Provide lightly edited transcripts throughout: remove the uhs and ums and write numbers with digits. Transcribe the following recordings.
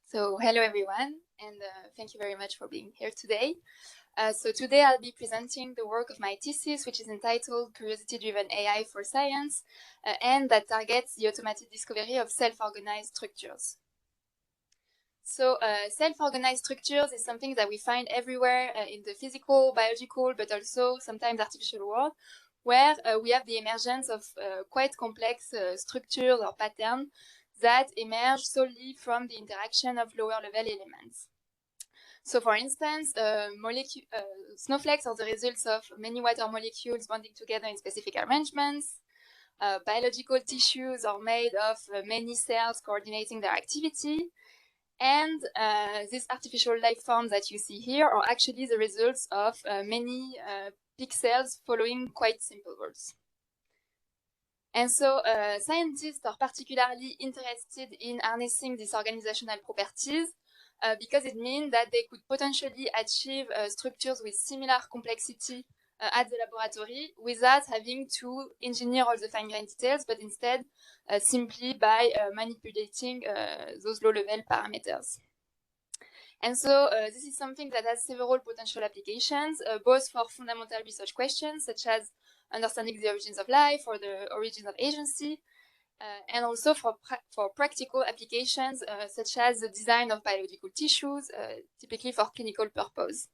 So hello everyone, and thank you very much for being here today. So today I'll be presenting the work of my thesis, which is entitled Curiosity-Driven AI for Science, and that targets the automated discovery of self-organized structures. So self-organized structures is something that we find everywhere in the physical, biological, but also sometimes artificial world, where we have the emergence of quite complex structures or patterns that emerge solely from the interaction of lower level elements. So for instance, snowflakes are the results of many water molecules bonding together in specific arrangements. Biological tissues are made of many cells coordinating their activity. And these artificial life forms that you see here are actually the results of many pixels following quite simple rules. And so scientists are particularly interested in harnessing these organizational properties because it means that they could potentially achieve structures with similar complexity at the laboratory without having to engineer all the fine-grained details, but instead simply by manipulating those low-level parameters. And so this is something that has several potential applications, both for fundamental research questions, such as understanding the origins of life or the origins of agency, and also for practical applications, such as the design of biological tissues, typically for clinical purpose.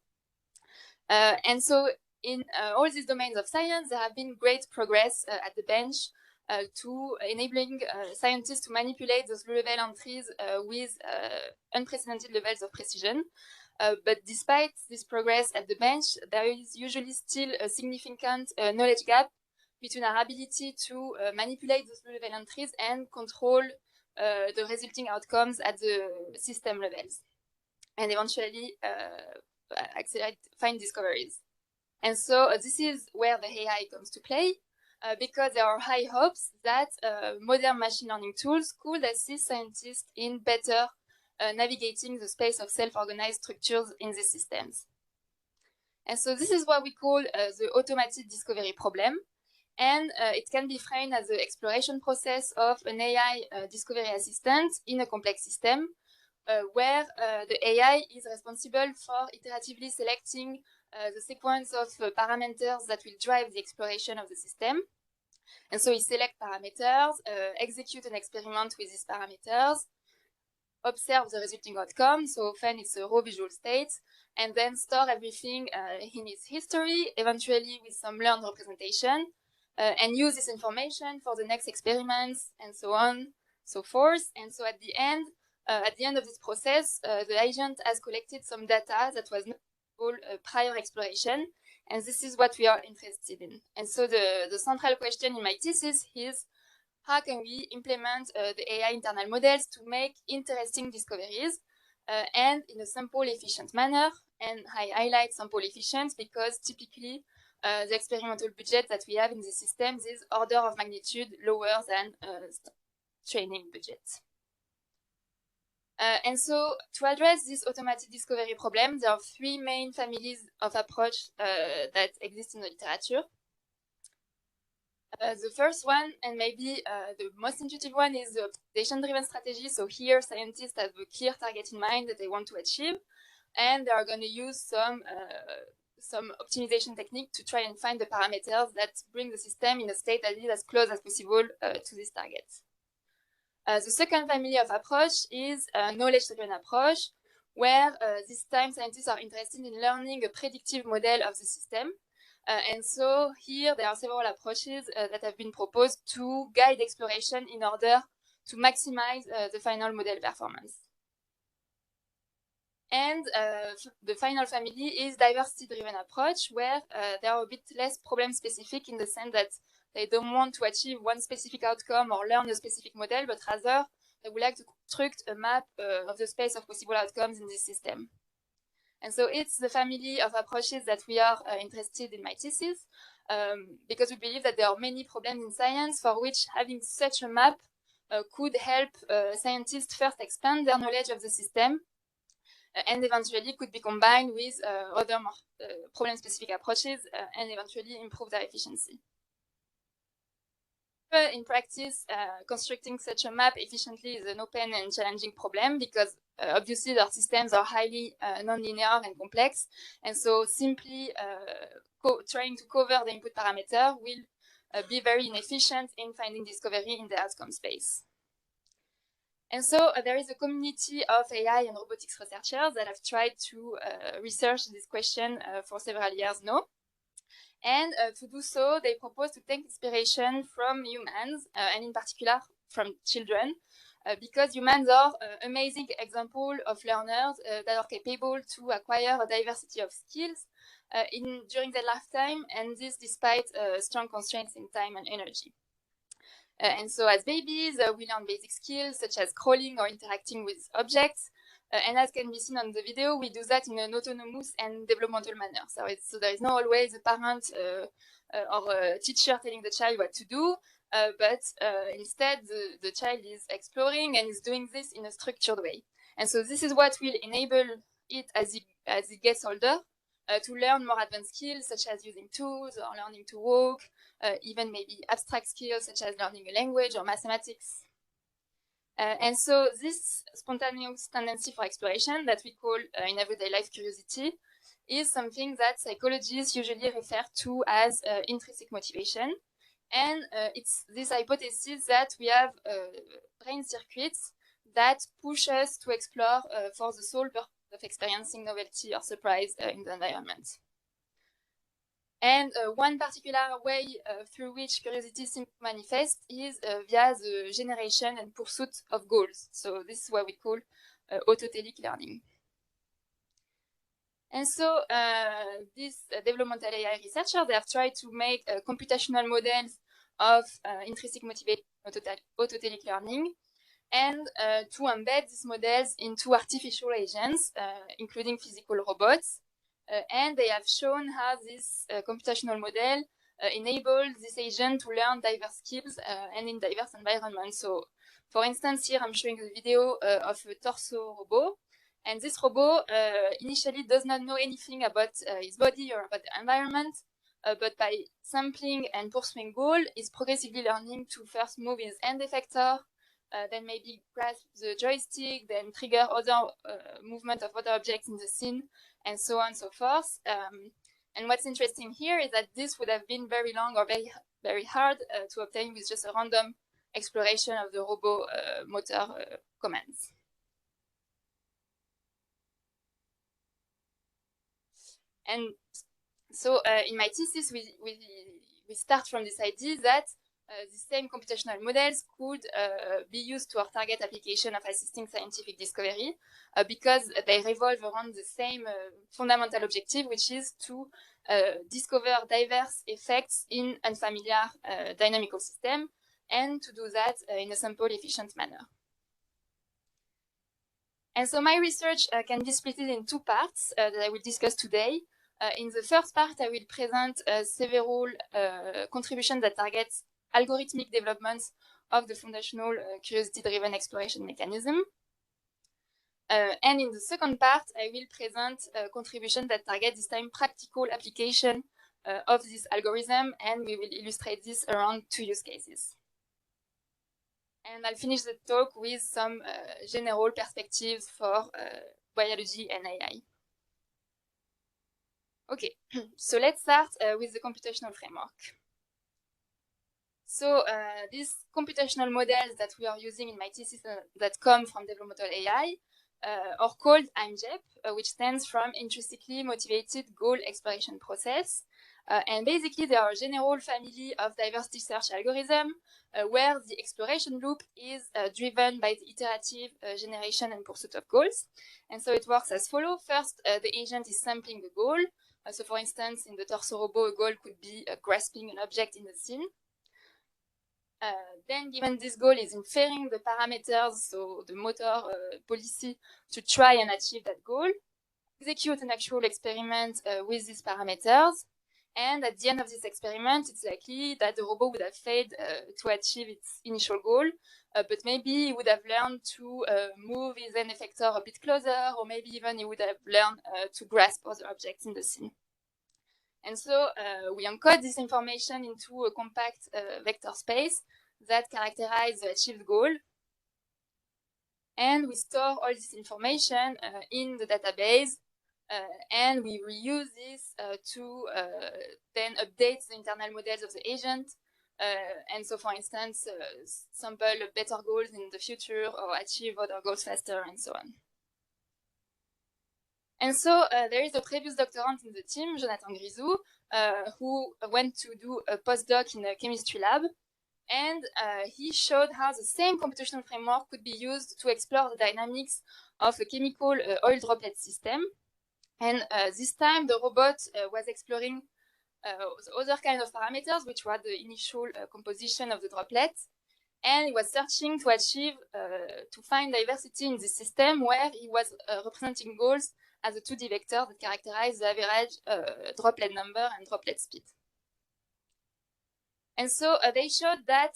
And so in all these domains of science, there have been great progress at the bench to enabling scientists to manipulate those low-level entries with unprecedented levels of precision. But despite this progress at the bench, there is usually still a significant knowledge gap between our ability to manipulate those low-level entries and control the resulting outcomes at the system levels, and eventually accelerate fine discoveries. And so this is where the AI comes to play, because there are high hopes that modern machine learning tools could assist scientists in better navigating the space of self-organized structures in these systems. And so this is what we call the automated discovery problem. And it can be framed as the exploration process of an AI discovery assistant in a complex system, where the AI is responsible for iteratively selecting the sequence of parameters that will drive the exploration of the system. And so we select parameters, execute an experiment with these parameters, observe the resulting outcome, so often it's a raw visual state, and then store everything in its history, eventually with some learned representation, and use this information for the next experiments, and so on, so forth. And so at the end of this process, the agent has collected some data that was not prior exploration, and this is what we are interested in. And so the central question in my thesis is, how can we implement the AI internal models to make interesting discoveries and in a simple, efficient manner? And I highlight simple efficient because typically the experimental budget that we have in these systems is order of magnitude lower than training budget. And so to address this automated discovery problem, there are three main families of approach that exist in the literature. The first one, and maybe the most intuitive one, is the optimization-driven strategy. So here, scientists have a clear target in mind that they want to achieve, and they are going to use some optimization technique to try and find the parameters that bring the system in a state that is as close as possible to this target. The second family of approach is a knowledge-driven approach, where this time scientists are interested in learning a predictive model of the system. And so here there are several approaches that have been proposed to guide exploration in order to maximize the final model performance. And the final family is diversity-driven approach, where they are a bit less problem-specific in the sense that they don't want to achieve one specific outcome or learn a specific model, but rather they would like to construct a map of the space of possible outcomes in this system. And so it's the family of approaches that we are interested in my thesis, because we believe that there are many problems in science for which having such a map could help scientists first expand their knowledge of the system, and eventually could be combined with other more problem-specific approaches and eventually improve their efficiency. in practice, constructing such a map efficiently is an open and challenging problem because obviously our systems are highly non-linear and complex, and so simply trying to cover the input parameter will be very inefficient in finding discovery in the outcome space. And so there is a community of AI and robotics researchers that have tried to research this question for several years now. And to do so, they propose to take inspiration from humans, and in particular from children, because humans are amazing example of learners that are capable to acquire a diversity of skills during their lifetime, and this despite strong constraints in time and energy. And so as babies, we learn basic skills such as crawling or interacting with objects. And as can be seen on the video, we do that in an autonomous and developmental manner. So there is not always a parent or a teacher telling the child what to do, but instead the child is exploring and is doing this in a structured way. And so this is what will enable it as it gets older to learn more advanced skills such as using tools or learning to walk, even maybe abstract skills such as learning a language or mathematics. And so this spontaneous tendency for exploration that we call in everyday life curiosity is something that psychologists usually refer to as intrinsic motivation. And it's this hypothesis that we have brain circuits that push us to explore for the sole purpose of experiencing novelty or surprise in the environment. And one particular way through which curiosity seems to manifest is via the generation and pursuit of goals. So this is what we call autotelic learning. And so these developmental AI researchers, they have tried to make computational models of intrinsic motivation autotelic learning, and to embed these models into artificial agents, including physical robots. And they have shown how this computational model enables this agent to learn diverse skills and in diverse environments. So, for instance, here I'm showing a video of a torso robot. And this robot initially does not know anything about his body or about the environment, but by sampling and pursuing goal, is progressively learning to first move his hand effector, then maybe grasp the joystick, then trigger other movement of other objects in the scene, and so on and so forth. And what's interesting here is that this would have been very long or very hard to obtain with just a random exploration of the robot motor commands. And so in my thesis, we start from this idea that the same computational models could be used to our target application of assisting scientific discovery because they revolve around the same fundamental objective, which is to discover diverse effects in unfamiliar dynamical system, and to do that in a simple, efficient manner. And so my research can be split in two parts that I will discuss today. In the first part, I will present several contributions that target algorithmic developments of the foundational curiosity-driven exploration mechanism. And in the second part, I will present contributions that target this time practical application of this algorithm, and we will illustrate this around two use cases. And I'll finish the talk with some general perspectives for biology and AI. Okay, so let's start with the computational framework. So these computational models that we are using in my thesis that come from developmental AI are called IMGEP, which stands from Intrinsically Motivated Goal Exploration Process. And basically, they are a general family of diversity search algorithms where the exploration loop is driven by the iterative generation and pursuit of goals. And so it works as follows. First, the agent is sampling the goal. So for instance, in the torso robot, a goal could be grasping an object in the scene. Then, given this goal, is inferring the parameters, so the motor policy, to try and achieve that goal, execute an actual experiment with these parameters, and at the end of this experiment, it's likely that the robot would have failed to achieve its initial goal, but maybe he would have learned to move his hand effector a bit closer, or maybe even he would have learned to grasp other objects in the scene. And so we encode this information into a compact vector space that characterize the achieved goal. And we store all this information in the database, and we reuse this to then update the internal models of the agent. And so, for instance, sample better goals in the future or achieve other goals faster and so on. And so there is a previous doctorand in the team, Jonathan Grisou, who went to do a postdoc in a chemistry lab. And he showed how the same computational framework could be used to explore the dynamics of a chemical oil droplet system. And this time, the robot was exploring the other kind of parameters, which were the initial composition of the droplet. And he was searching to achieve, to find diversity in this system where he was representing goals as a 2D vector that characterize the average droplet number and droplet speed. And so they showed that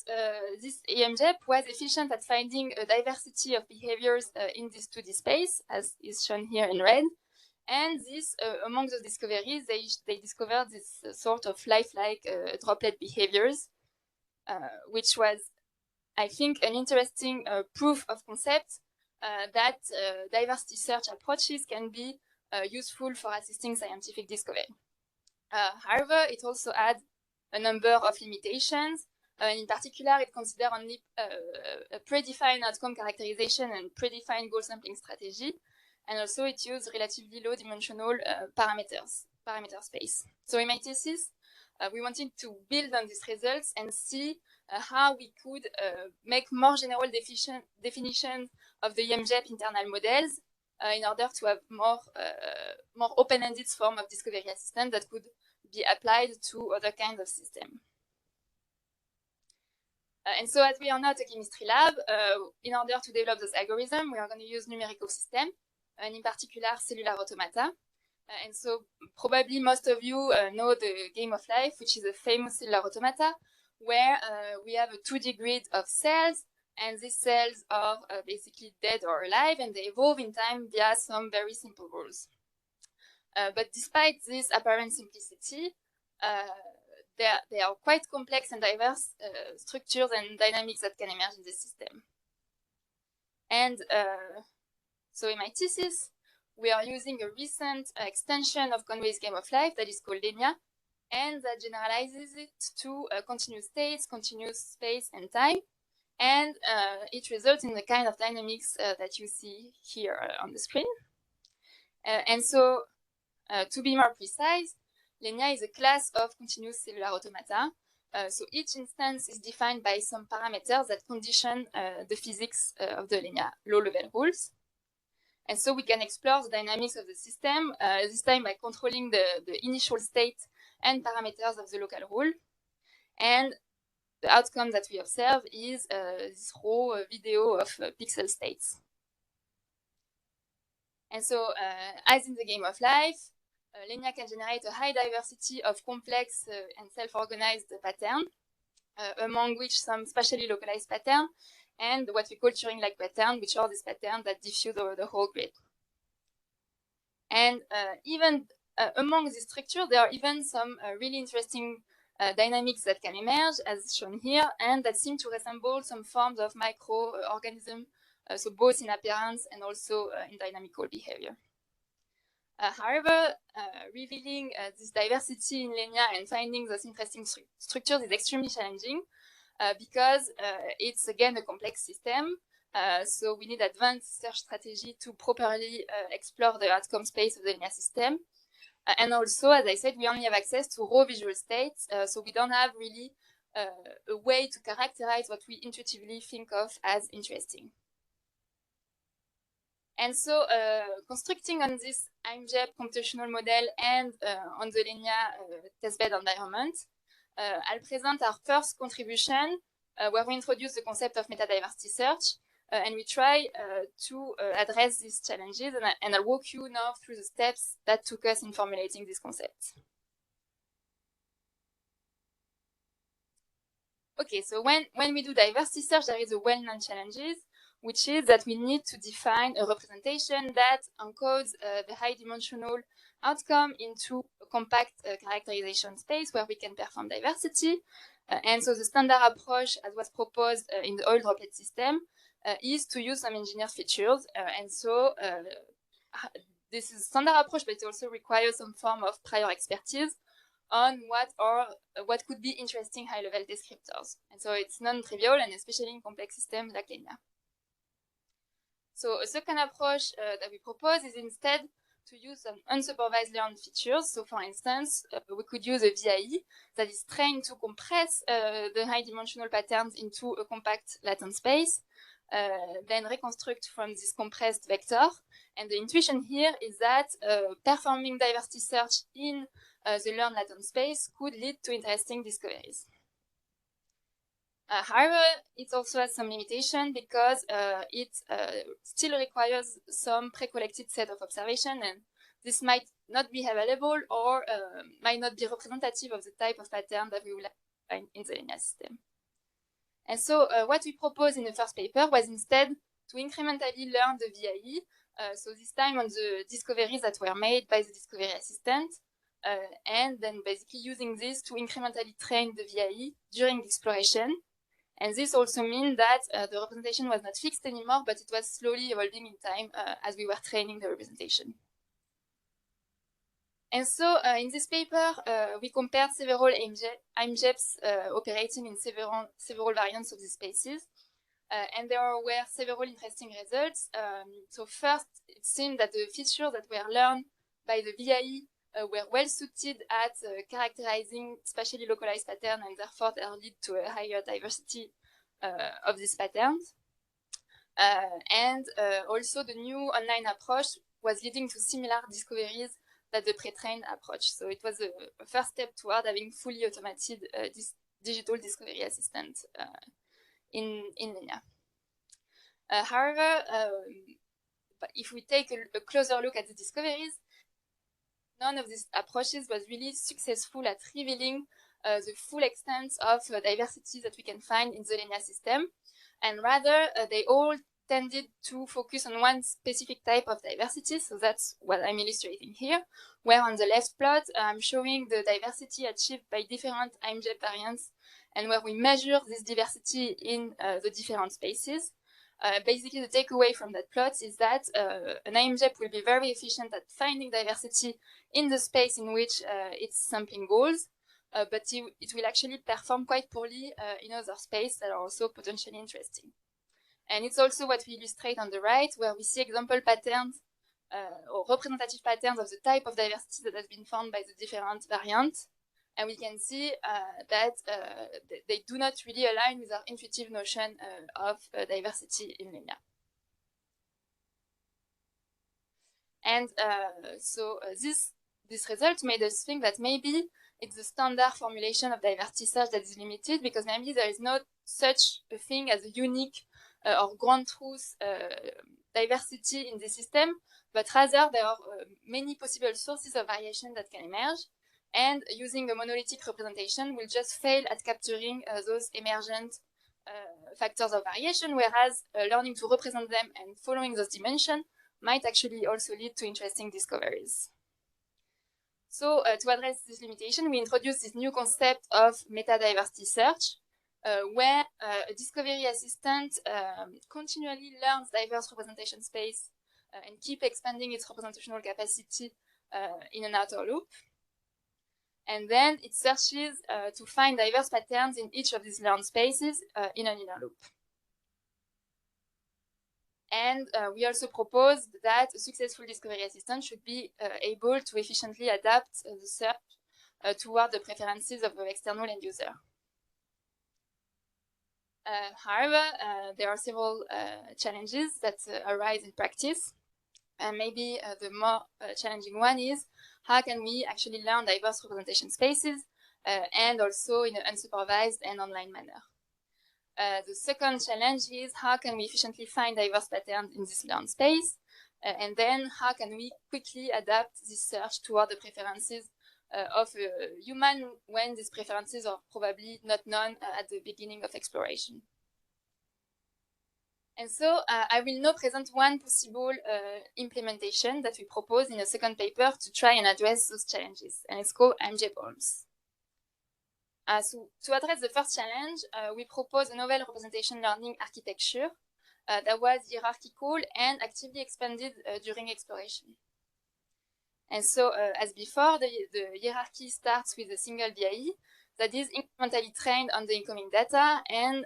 this EMJEP was efficient at finding a diversity of behaviors in this 2D space, as is shown here in red. And this, among the discoveries, they discovered this sort of lifelike droplet behaviors, which was, I think, an interesting proof of concept that diversity search approaches can be useful for assisting scientific discovery. However, it also had a number of limitations. In particular, it considered only a predefined outcome characterization and predefined goal sampling strategy. And also it used relatively low dimensional parameter space. So in my thesis, we wanted to build on these results and see how we could make more general definition of the EMJEP internal models in order to have more open-ended form of discovery assistance that could be applied to other kinds of systems. And so as we are not a chemistry lab, in order to develop this algorithm, we are going to use numerical systems, and in particular cellular automata. And so probably most of you know the game of life, which is a famous cellular automata, where we have a 2D grid of cells, and these cells are basically dead or alive, and they evolve in time via some very simple rules. But despite this apparent simplicity, there are quite complex and diverse structures and dynamics that can emerge in this system. And so in my thesis, we are using a recent extension of Conway's game of life that is called Lenia, and that generalizes it to continuous states, continuous space, and time. And it results in the kind of dynamics that you see here on the screen. And so, to be more precise, Lenia is a class of continuous cellular automata. So each instance is defined by some parameters that condition the physics of the Lenia low-level rules. And so we can explore the dynamics of the system, this time by controlling the initial state and parameters of the local rule. And the outcome that we observe is this raw video of pixel states. And so, as in the game of life, Lenia can generate a high diversity of complex and self-organized patterns, among which some spatially localized patterns, and what we call Turing-like patterns, which are these patterns that diffuse over the whole grid. And even among these structures, there are even some really interesting dynamics that can emerge, as shown here, and that seem to resemble some forms of microorganisms, so both in appearance and also in dynamical behavior. However, revealing this diversity in Lenia and finding those interesting structures is extremely challenging because it's, again, a complex system. So we need advanced search strategy to properly explore the outcome space of the Lenia system. And also, as I said, we only have access to raw visual states, so we don't have really a way to characterize what we intuitively think of as interesting. And so, constructing on this EMJEP computational model and on the Lenia testbed environment, I'll present our first contribution, where we introduce the concept of metadiversity search, and we try to address these challenges, and I'll walk you now through the steps that took us in formulating this concept. Okay, so when we do diversity search, there is a well-known challenges, which is that we need to define a representation that encodes the high-dimensional outcome into a compact characterization space where we can perform diversity. And so the standard approach, as was proposed in the oil droplet system, is to use some engineered features. And so this is standard approach, but it also requires some form of prior expertise on what could be interesting high-level descriptors. And so it's non-trivial, and especially in complex systems like linear. So a second approach that we propose is instead to use some unsupervised learned features. So for instance, we could use a VIE that is trained to compress the high-dimensional patterns into a compact latent space, then reconstruct from this compressed vector. And the intuition here is that performing diversity search in the learned latent space could lead to interesting discoveries. However, it also has some limitation because it still requires some pre-collected set of observation, and this might not be available or might not be representative of the type of pattern that we will find in the linear system. And so what we proposed in the first paper was instead to incrementally learn the VIE, so this time on the discoveries that were made by the discovery assistant, and then basically using this to incrementally train the VIE during the exploration. And this also means that the representation was not fixed anymore, but it was slowly evolving in time as we were training the representation. And so in this paper, we compared several AIMJEPs operating in several variants of these spaces. And there were several interesting results. So first, it seemed that the features that were learned by the VIE were well suited at characterizing spatially localized patterns, and therefore they lead to a higher diversity of these patterns. And also the new online approach was leading to similar discoveries than the pre-trained approach. So it was a first step toward having fully automated this digital discovery assistant in linear. However, if we take a closer look at the discoveries, none of these approaches was really successful at revealing the full extent of diversity that we can find in the linear system. And rather, they all tended to focus on one specific type of diversity. So that's what I'm illustrating here, where on the left plot, I'm showing the diversity achieved by different AIMJEP variants, and where we measure this diversity in the different spaces. Basically, the takeaway from that plot is that an AIMJEP will be very efficient at finding diversity in the space in which its sampling goes, but it will actually perform quite poorly in other spaces that are also potentially interesting. And it's also what we illustrate on the right, where we see example patterns or representative patterns of the type of diversity that has been found by the different variants. And we can see that they do not really align with our intuitive notion of diversity in linear. And so this result made us think that maybe it's the standard formulation of diversity search that is limited, because maybe there is not such a thing as a unique or ground truth diversity in the system, but rather there are many possible sources of variation that can emerge. And using a monolithic representation will just fail at capturing those emergent factors of variation, whereas learning to represent them and following those dimensions might actually also lead to interesting discoveries. So to address this limitation, we introduced this new concept of meta-diversity search, where a discovery assistant continually learns diverse representation space and keep expanding its representational capacity in an outer loop. And then it searches to find diverse patterns in each of these learned spaces in an inner loop. And we also proposed that a successful discovery assistant should be able to efficiently adapt the search toward the preferences of the external end user. However, there are several challenges that arise in practice. And maybe the more challenging one is, how can we actually learn diverse representation spaces and also in an unsupervised and online manner? The second challenge is, how can we efficiently find diverse patterns in this learned space? And then how can we quickly adapt this search toward the preferences of a human when these preferences are probably not known at the beginning of exploration? And so I will now present one possible implementation that we propose in a second paper to try and address those challenges. And it's called AIMJEP-OLMS. So to address the first challenge, we propose a novel representation learning architecture that was hierarchical and actively expanded during exploration. And so, as before, the hierarchy starts with a single VIE that is incrementally trained on the incoming data, and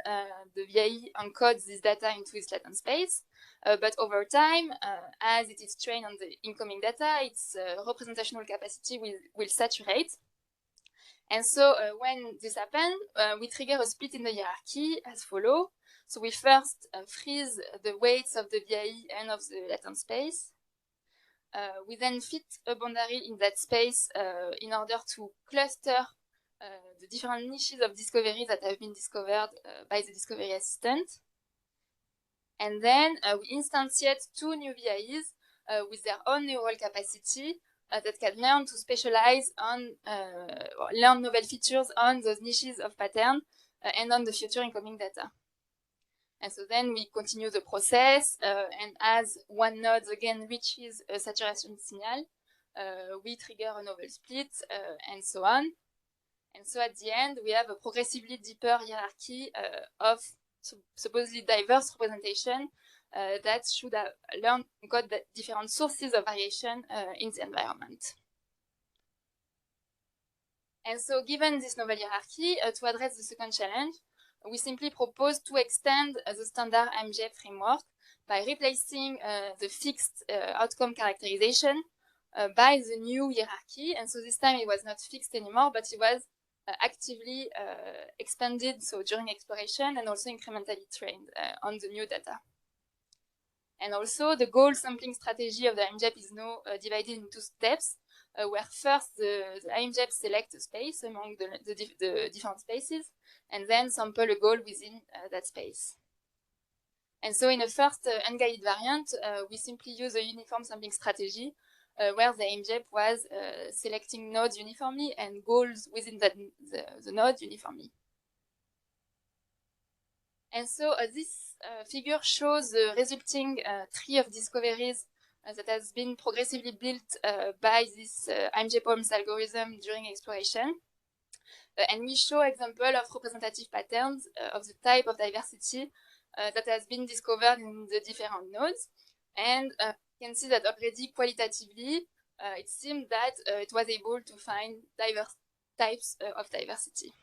the VIE encodes this data into its latent space. But over time, as it is trained on the incoming data, its representational capacity will saturate. And so when this happens, we trigger a split in the hierarchy as follows. So we first freeze the weights of the VIE and of the latent space. We then fit a boundary in that space in order to cluster the different niches of discovery that have been discovered by the discovery assistant. And then we instantiate two new VIEs with their own neural capacity that can learn to specialize on, learn novel features on those niches of pattern and on the future incoming data. And so then we continue the process, and as one node again reaches a saturation signal, we trigger a novel split, and so on. And so at the end, we have a progressively deeper hierarchy of supposedly diverse representation that should have learned to encode the different sources of variation in the environment. And so given this novel hierarchy, to address the second challenge, we simply propose to extend the standard MJ framework by replacing the fixed outcome characterization by the new hierarchy. And so this time it was not fixed anymore, but it was actively expanded, so during exploration, and also incrementally trained on the new data. And also the goal sampling strategy of the IMJEP is now divided into steps, where first the IMJEP select a space among the different spaces, and then sample a goal within that space. And so in the first unguided variant, we simply use a uniform sampling strategy, where the IMJEP was selecting nodes uniformly and goals within the node uniformly. And so this figure shows the resulting tree of discoveries that has been progressively built by this IMJEP-OLMS algorithm during exploration. And we show example of representative patterns of the type of diversity that has been discovered in the different nodes. And you can see that already qualitatively, it seemed that it was able to find diverse types of diversity.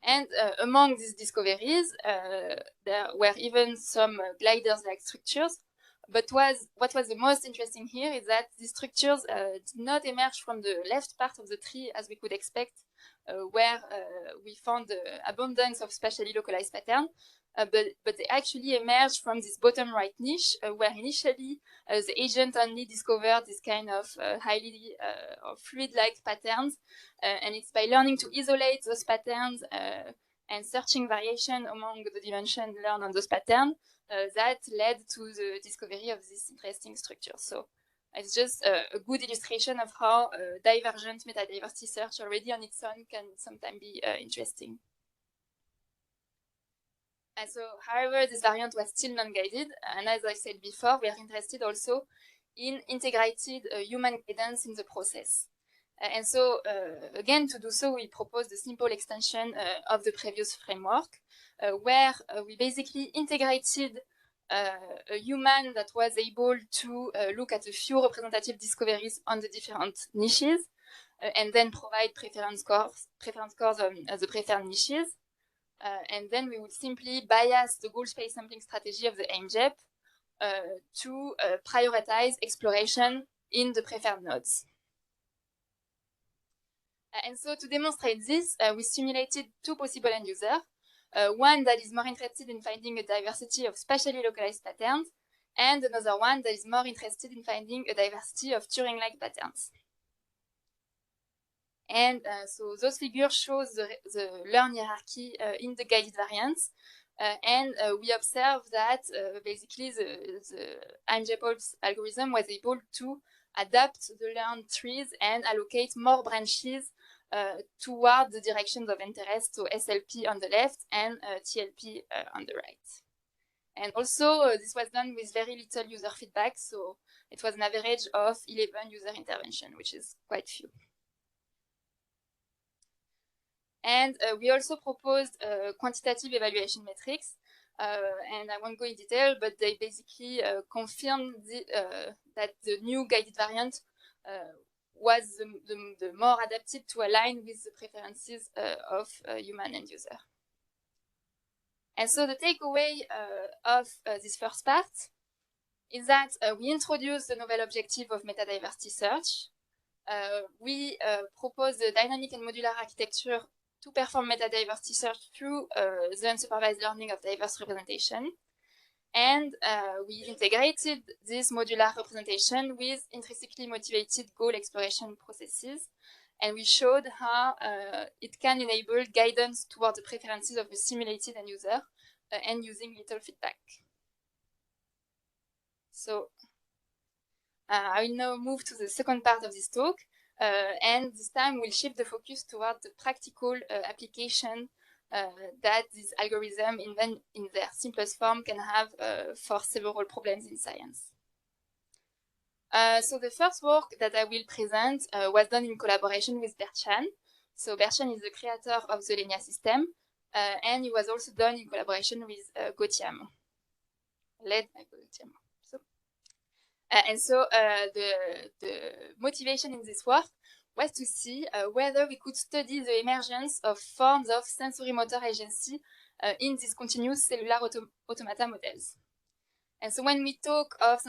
And among these discoveries, there were even some gliders-like structures. But what was the most interesting here is that these structures did not emerge from the left part of the tree as we could expect, where we found the abundance of spatially localized patterns. But they actually emerged from this bottom right niche, where initially the agent only discovered this kind of highly fluid-like patterns. And it's by learning to isolate those patterns and searching variation among the dimensions learned on those patterns that led to the discovery of this interesting structure. So it's just a good illustration of how divergent metadiversity search already on its own can sometimes be interesting. And so, however, this variant was still non-guided, and as I said before, we are interested also in integrated human guidance in the process. And so, again, to do so, we propose the simple extension of the previous framework, where we basically integrated a human that was able to look at a few representative discoveries on the different niches, and then provide preference scores on the preferred niches. And then we would simply bias the goal space sampling strategy of the IMJEP to prioritize exploration in the preferred nodes. And so to demonstrate this, we simulated two possible end users, one that is more interested in finding a diversity of spatially localized patterns, and another one that is more interested in finding a diversity of Turing-like patterns. And so those figures show the learn hierarchy in the guided variants. And we observe that basically the IMJEP-OLMS algorithm was able to adapt the learned trees and allocate more branches toward the directions of interest, so SLP on the left and TLP on the right. And also, this was done with very little user feedback, so it was an average of 11 user intervention, which is quite few. And we also proposed quantitative evaluation metrics, and I won't go in detail, but they basically confirmed that the new guided variant was the more adapted to align with the preferences of human end user. And so the takeaway of this first part is that we introduced the novel objective of metadiversity search. We propose the dynamic and modular architecture to perform metadiversity search through the unsupervised learning of diverse representation. And we integrated this modular representation with intrinsically motivated goal exploration processes. And we showed how it can enable guidance toward the preferences of the simulated end user and using little feedback. So I will now move to the second part of this talk. And this time we'll shift the focus toward the practical application that this algorithm, in their simplest form, can have for several problems in science. So the first work that I will present was done in collaboration with Berchan. So Berchan is the creator of the LENIA system, and it was also done in collaboration with Gauthier, led by Gauthier. And so the motivation in this work was to see whether we could study the emergence of forms of sensory motor agency in discontinuous cellular automata models. And so when we talk of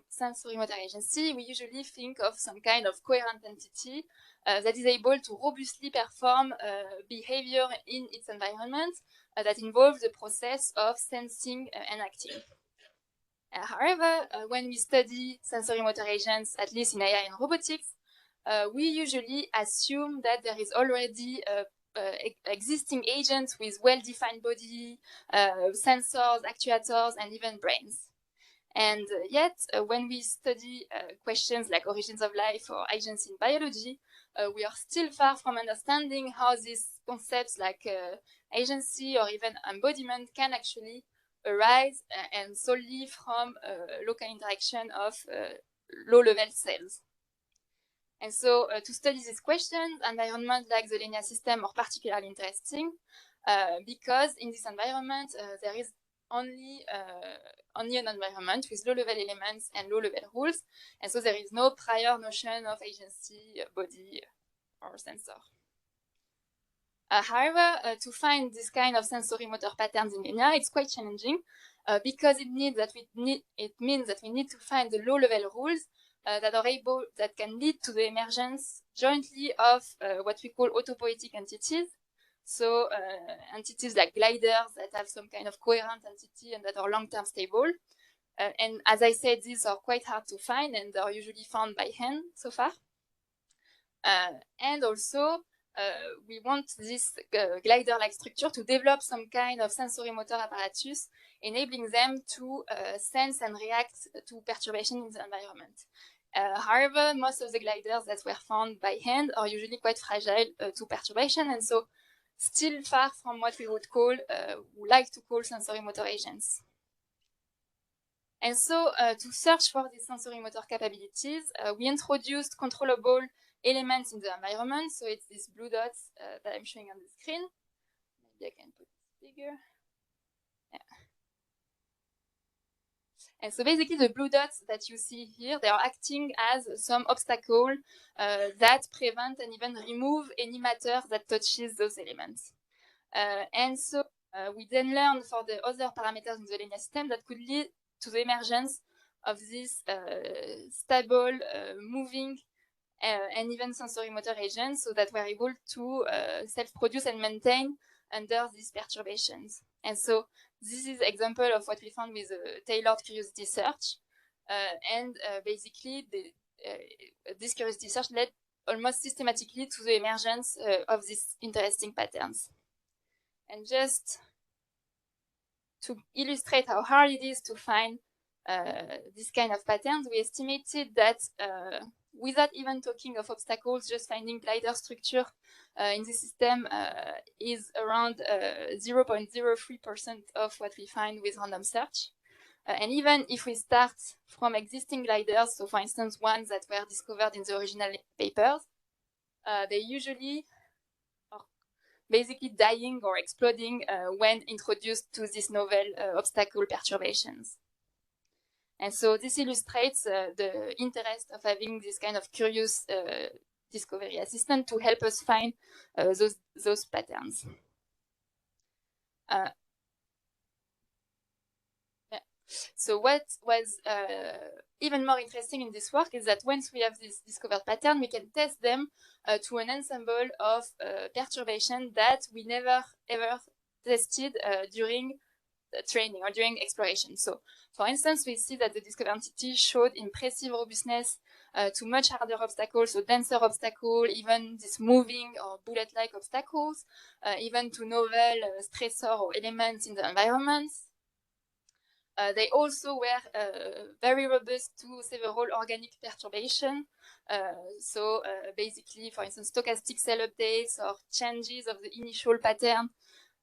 sensory motor agency, we usually think of some kind of coherent entity that is able to robustly perform behavior in its environment that involves the process of sensing and acting. However, when we study sensory motor agents, at least in AI and robotics, we usually assume that there is already existing agents with well-defined body, sensors, actuators, and even brains. And yet, when we study questions like origins of life or agency in biology, we are still far from understanding how these concepts like agency or even embodiment can actually arise and solely from local interaction of low-level cells. And so to study these questions, environments like the LENIA system are particularly interesting because in this environment, there is only an environment with low-level elements and low-level rules. And so there is no prior notion of agency, body, or sensor. However, to find this kind of sensory motor patterns in LENIA, it's quite challenging because it means that we need to find the low-level rules that can lead to the emergence jointly of what we call autopoietic entities. So entities like gliders that have some kind of coherent entity and that are long-term stable. And as I said, these are quite hard to find and are usually found by hand so far. And also, we want this glider-like structure to develop some kind of sensory motor apparatus, enabling them to sense and react to perturbation in the environment. However, most of the gliders that were found by hand are usually quite fragile to perturbation, and so still far from what we would like to call sensory motor agents. And so to search for these sensory motor capabilities, we introduced controllable elements in the environment. So it's these blue dots that I'm showing on the screen. Maybe I can put this bigger. Yeah. And so basically the blue dots that you see here, they are acting as some obstacle that prevent and even remove any matter that touches those elements. And so we then learned for the other parameters in the LENIA system that could lead to the emergence of this stable, moving, and even sensory motor agents, so that we're able to self-produce and maintain under these perturbations. And so this is an example of what we found with tailored curiosity search. And basically, this curiosity search led almost systematically to the emergence of these interesting patterns. And just to illustrate how hard it is to find this kind of patterns, we estimated that without even talking of obstacles, just finding glider structure in the system is around 0.03% of what we find with random search. And even if we start from existing gliders, so for instance, ones that were discovered in the original papers, they usually, basically dying or exploding when introduced to these novel obstacle perturbations. And so this illustrates the interest of having this kind of curious discovery assistant to help us find those patterns. So what was even more interesting in this work is that once we have this discovered pattern, we can test them to an ensemble of perturbation that we never ever tested during training or during exploration. So, for instance, we see that the discovered entity showed impressive robustness to much harder obstacles, so denser obstacles, even these moving or bullet-like obstacles, even to novel stressor or elements in the environment. They also were very robust to several organic perturbations. So basically, for instance, stochastic cell updates or changes of the initial pattern,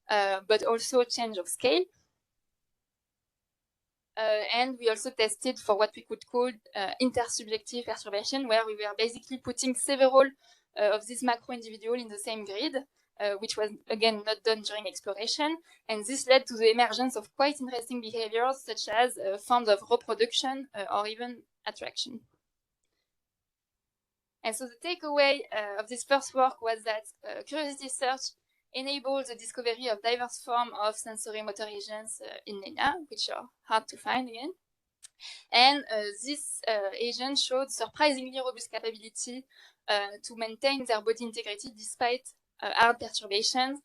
but also change of scale. And we also tested for what we could call intersubjective perturbation, where we were basically putting several of these macro individuals in the same grid, which was, again, not done during exploration. And this led to the emergence of quite interesting behaviors, such as forms of reproduction or even attraction. And so the takeaway of this first work was that curiosity search enables the discovery of diverse forms of sensory motor agents in NENA, which are hard to find again. And this agent showed surprisingly robust capability to maintain their body integrity despite hard perturbations,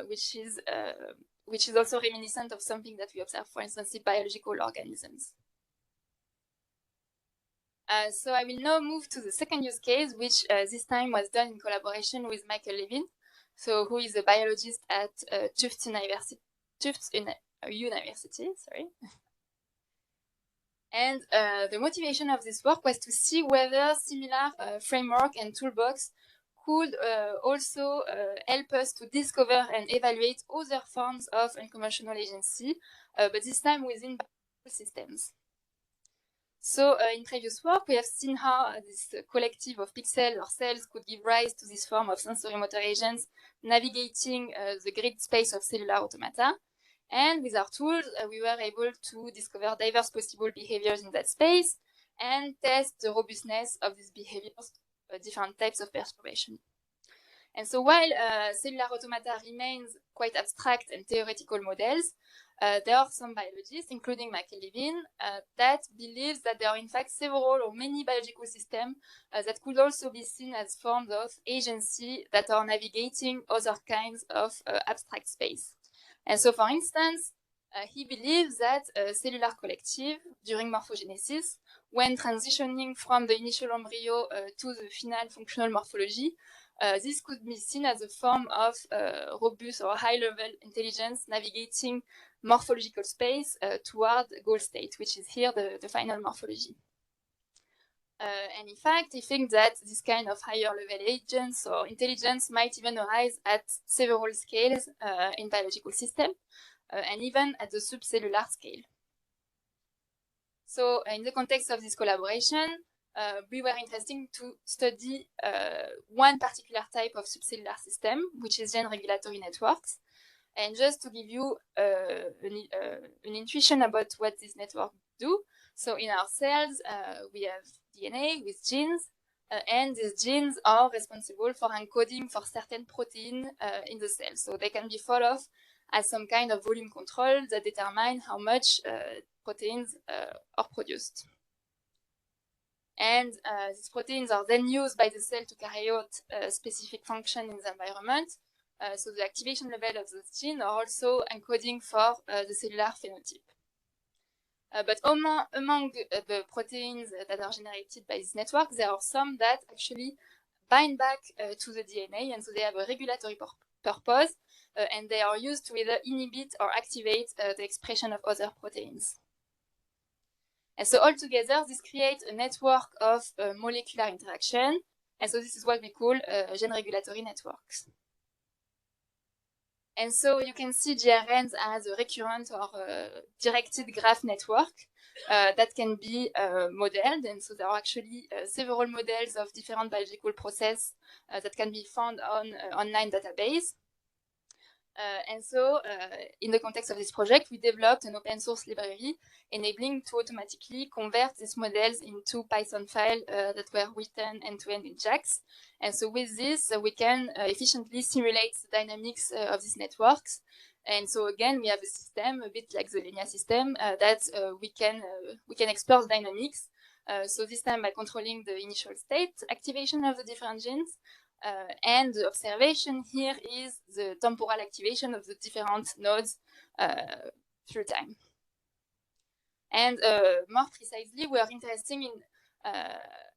which is also reminiscent of something that we observe, for instance, in biological organisms. So I will now move to the second use case, which this time was done in collaboration with Michael Levin, so who is a biologist at Tufts University. Sorry. And the motivation of this work was to see whether similar framework and toolbox could also help us to discover and evaluate other forms of unconventional agency, but this time within biological systems. So in previous work, we have seen how this collective of pixels or cells could give rise to this form of sensory motor agents navigating the grid space of cellular automata. And with our tools, we were able to discover diverse possible behaviors in that space and test the robustness of these behaviors, different types of perturbation. And so while cellular automata remains quite abstract and theoretical models, there are some biologists, including Michael Levin, that believes that there are in fact several or many biological systems that could also be seen as forms of agency that are navigating other kinds of abstract space. And so, for instance, he believes that a cellular collective, during morphogenesis, when transitioning from the initial embryo to the final functional morphology, this could be seen as a form of robust or high-level intelligence navigating morphological space toward goal state, which is here the final morphology. And in fact, he thinks that this kind of higher-level agents or intelligence might even arise at several scales in biological systems, and even at the subcellular scale. So in the context of this collaboration, we were interested to study one particular type of subcellular system, which is gene regulatory networks. And just to give you an intuition about what these networks do, so in our cells, we have DNA with genes, and these genes are responsible for encoding for certain proteins in the cell. So they can be thought of as some kind of volume control that determine how much proteins are produced. And these proteins are then used by the cell to carry out a specific function in the environment. So the activation level of those genes are also encoding for the cellular phenotype. But among the proteins that are generated by this network, there are some that actually bind back to the DNA, and so they have a regulatory purpose, and they are used to either inhibit or activate the expression of other proteins. And so altogether, this creates a network of molecular interaction, and so this is what we call gene regulatory networks. And so you can see GRNs as a recurrent or directed graph network that can be modeled. And so there are actually several models of different biological processes that can be found on online database. And so, in the context of this project, we developed an open source library enabling to automatically convert these models into Python files that were written end-to-end in JAX. And so with this, we can efficiently simulate the dynamics of these networks. And so again, we have a system, a bit like the linear system, that we can explore the dynamics. So this time by controlling the initial state activation of the different genes. And the observation here is the temporal activation of the different nodes through time. And more precisely, we are interested in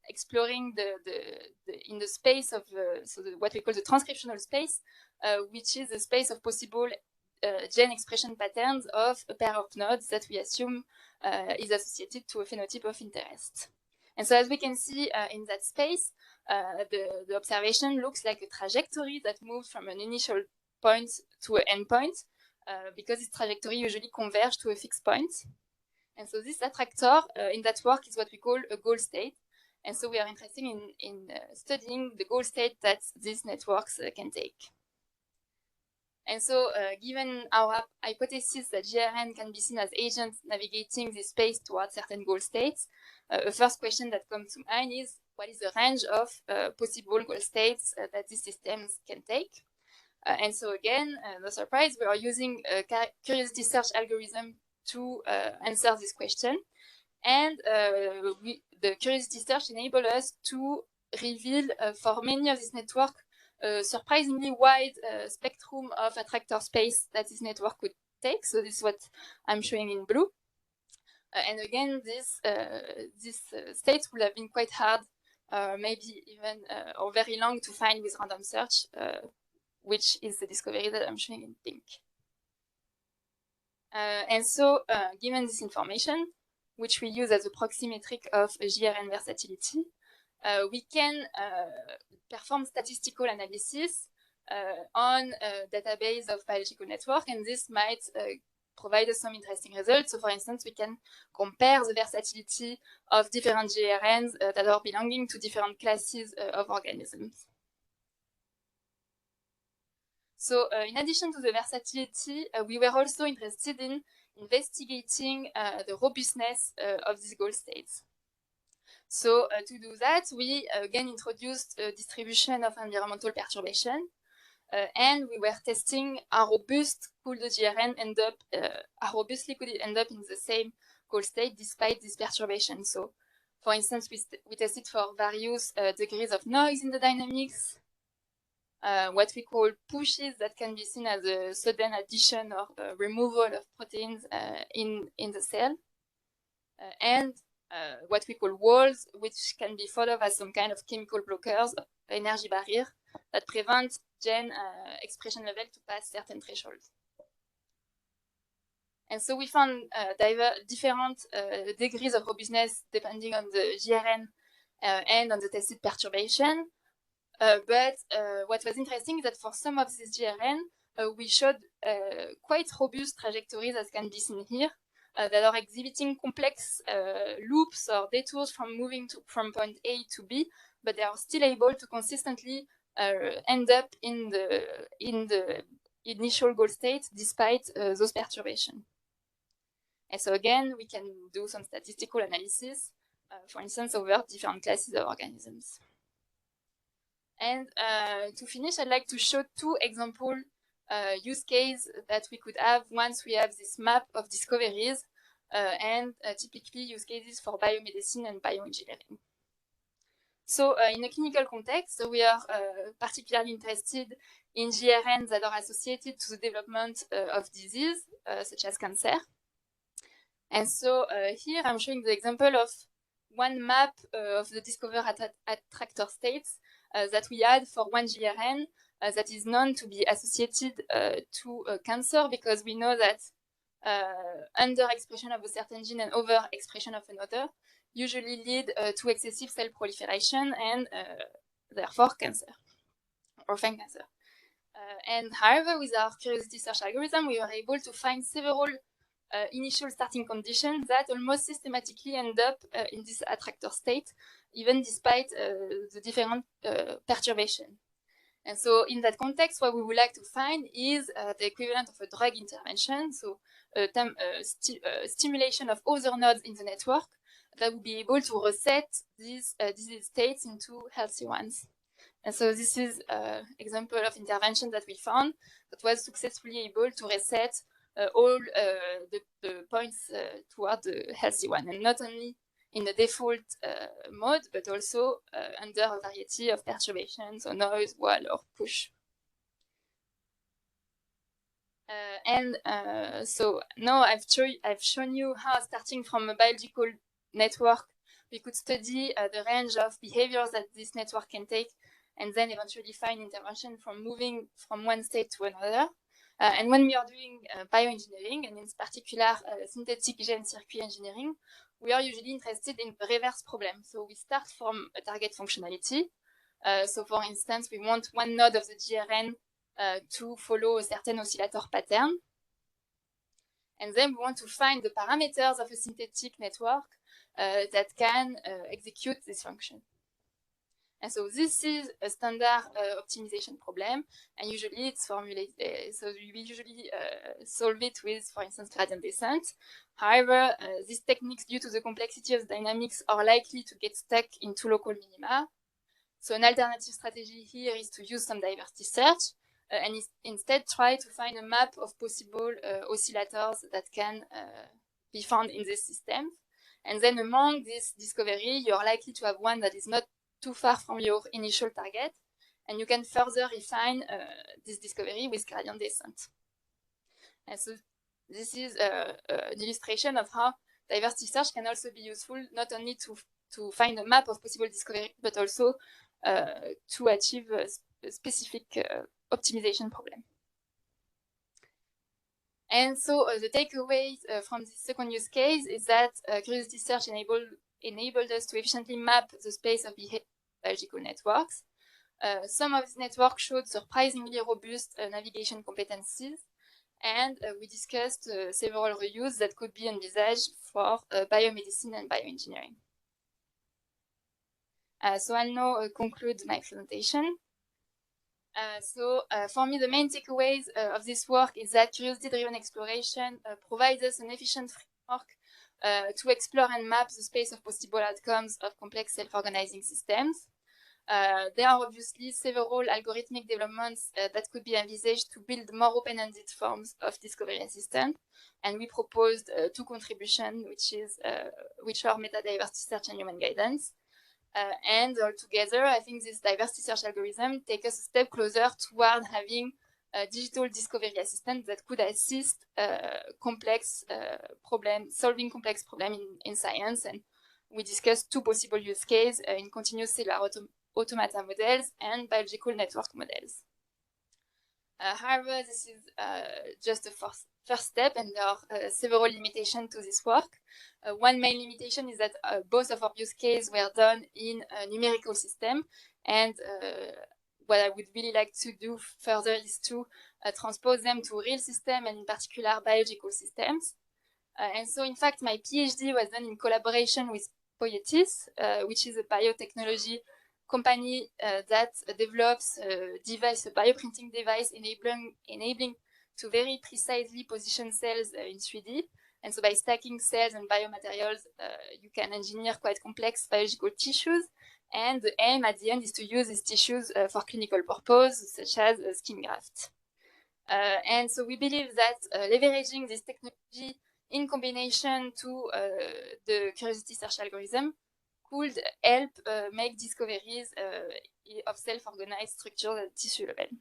exploring in the space of what we call the transcriptional space, which is the space of possible gene expression patterns of a pair of nodes that we assume is associated to a phenotype of interest. And so as we can see in that space, the observation looks like a trajectory that moves from an initial point to an endpoint, because its trajectory usually converges to a fixed point. And so this attractor in that work is what we call a goal state. And so we are interested in studying the goal state that these networks can take. And so given our hypothesis that GRN can be seen as agents navigating this space towards certain goal states, a first question that comes to mind is, what is the range of possible goal states that these systems can take? And so again, no surprise, we are using a curiosity search algorithm to answer this question. And the curiosity search enables us to reveal for many of these networks a surprisingly wide spectrum of attractor space that this network could take. So this is what I'm showing in blue. And again, this states would have been quite hard, maybe even or very long to find with random search, which is the discovery that I'm showing in pink. And so, given this information, which we use as a proxy metric of GRN versatility, we can perform statistical analysis on a database of biological network, and this might provide us some interesting results. So for instance, we can compare the versatility of different GRNs that are belonging to different classes of organisms. So in addition to the versatility, we were also interested in investigating the robustness of these goal states. So to do that, we again introduced a distribution of environmental perturbation, and we were testing how robust could the GRN end up, how robustly could it end up in the same goal state despite this perturbation. So, for instance, we tested for various degrees of noise in the dynamics, what we call pushes that can be seen as a sudden addition or removal of proteins in the cell, and what we call walls, which can be thought of as some kind of chemical blockers, energy barrier, that prevent gene expression level to pass certain thresholds. And so we found different degrees of robustness depending on the GRN and on the tested perturbation. But what was interesting is that for some of these GRN, we showed quite robust trajectories, as can be seen here, that are exhibiting complex loops or detours from moving from point A to B, but they are still able to consistently end up in the initial goal state despite those perturbations. And so again, we can do some statistical analysis, for instance, over different classes of organisms. And to finish, I'd like to show two example use cases that we could have once we have this map of discoveries, and typically use cases for biomedicine and bioengineering. So in a clinical context, we are particularly interested in GRNs that are associated to the development of disease, such as cancer. And so here I'm showing the example of one map of the discovered attractor states that we had for one GRN that is known to be associated to cancer, because we know that under-expression of a certain gene and over-expression of another usually lead to excessive cell proliferation and therefore cancer, orphan cancer. And however, with our curiosity search algorithm, we were able to find several initial starting conditions that almost systematically end up in this attractor state, even despite the different perturbation. And so in that context, what we would like to find is the equivalent of a drug intervention, so stimulation of other nodes in the network that would be able to reset these disease states into healthy ones. And so this is an example of intervention that we found that was successfully able to reset all the points toward the healthy one, and not only in the default mode, but also under a variety of perturbations, so noise, wall, or push. So now I've shown you how, starting from a biological network, we could study the range of behaviors that this network can take, and then eventually find intervention from moving from one state to another. And when we are doing bioengineering, and in particular synthetic gene circuit engineering, we are usually interested in the reverse problem. So we start from a target functionality. So for instance, we want one node of the GRN to follow a certain oscillator pattern. And then we want to find the parameters of a synthetic network that can execute this function. And so this is a standard optimization problem, and usually it's formulated, so we usually solve it with, for instance, gradient descent. However, these techniques, due to the complexity of the dynamics, are likely to get stuck into local minima. So an alternative strategy here is to use some diversity search, and instead try to find a map of possible oscillators that can be found in this system. And then among this discovery, you're likely to have one that is not too far from your initial target, and you can further refine this discovery with gradient descent. And so this is an illustration of how diversity search can also be useful, not only to find a map of possible discovery, but also to achieve a specific optimization problem. And so the takeaways from this second use case is that curiosity search enabled us to efficiently map the space of biological networks. Some of these networks showed surprisingly robust navigation competencies, and we discussed several reuse that could be envisaged for biomedicine and bioengineering. So I'll now conclude my presentation. For me, the main takeaways of this work is that curiosity-driven exploration provides us an efficient framework to explore and map the space of possible outcomes of complex self-organizing systems. There are obviously several algorithmic developments that could be envisaged to build more open-ended forms of discovery assistance, and we proposed two contributions, which are meta-diversity search and human guidance. And altogether, I think this diversity search algorithm takes us a step closer toward having a digital discovery assistant that could assist solving complex problems in science. And we discussed two possible use cases in continuous cellular automata models and biological network models. However, this is just the first step, and there are several limitations to this work. One main limitation is that both of our use cases were done in a numerical system, and what I would really like to do further is to transpose them to real systems, and in particular biological systems. And so, in fact, my PhD was done in collaboration with Poietis, which is a biotechnology company that develops a bioprinting device enabling to very precisely position cells in 3D. And so by stacking cells and biomaterials, you can engineer quite complex biological tissues. And the aim at the end is to use these tissues for clinical purposes, such as skin grafts. And so we believe that leveraging this technology in combination to the curiosity search algorithm could help make discoveries of self-organized structures at tissue level.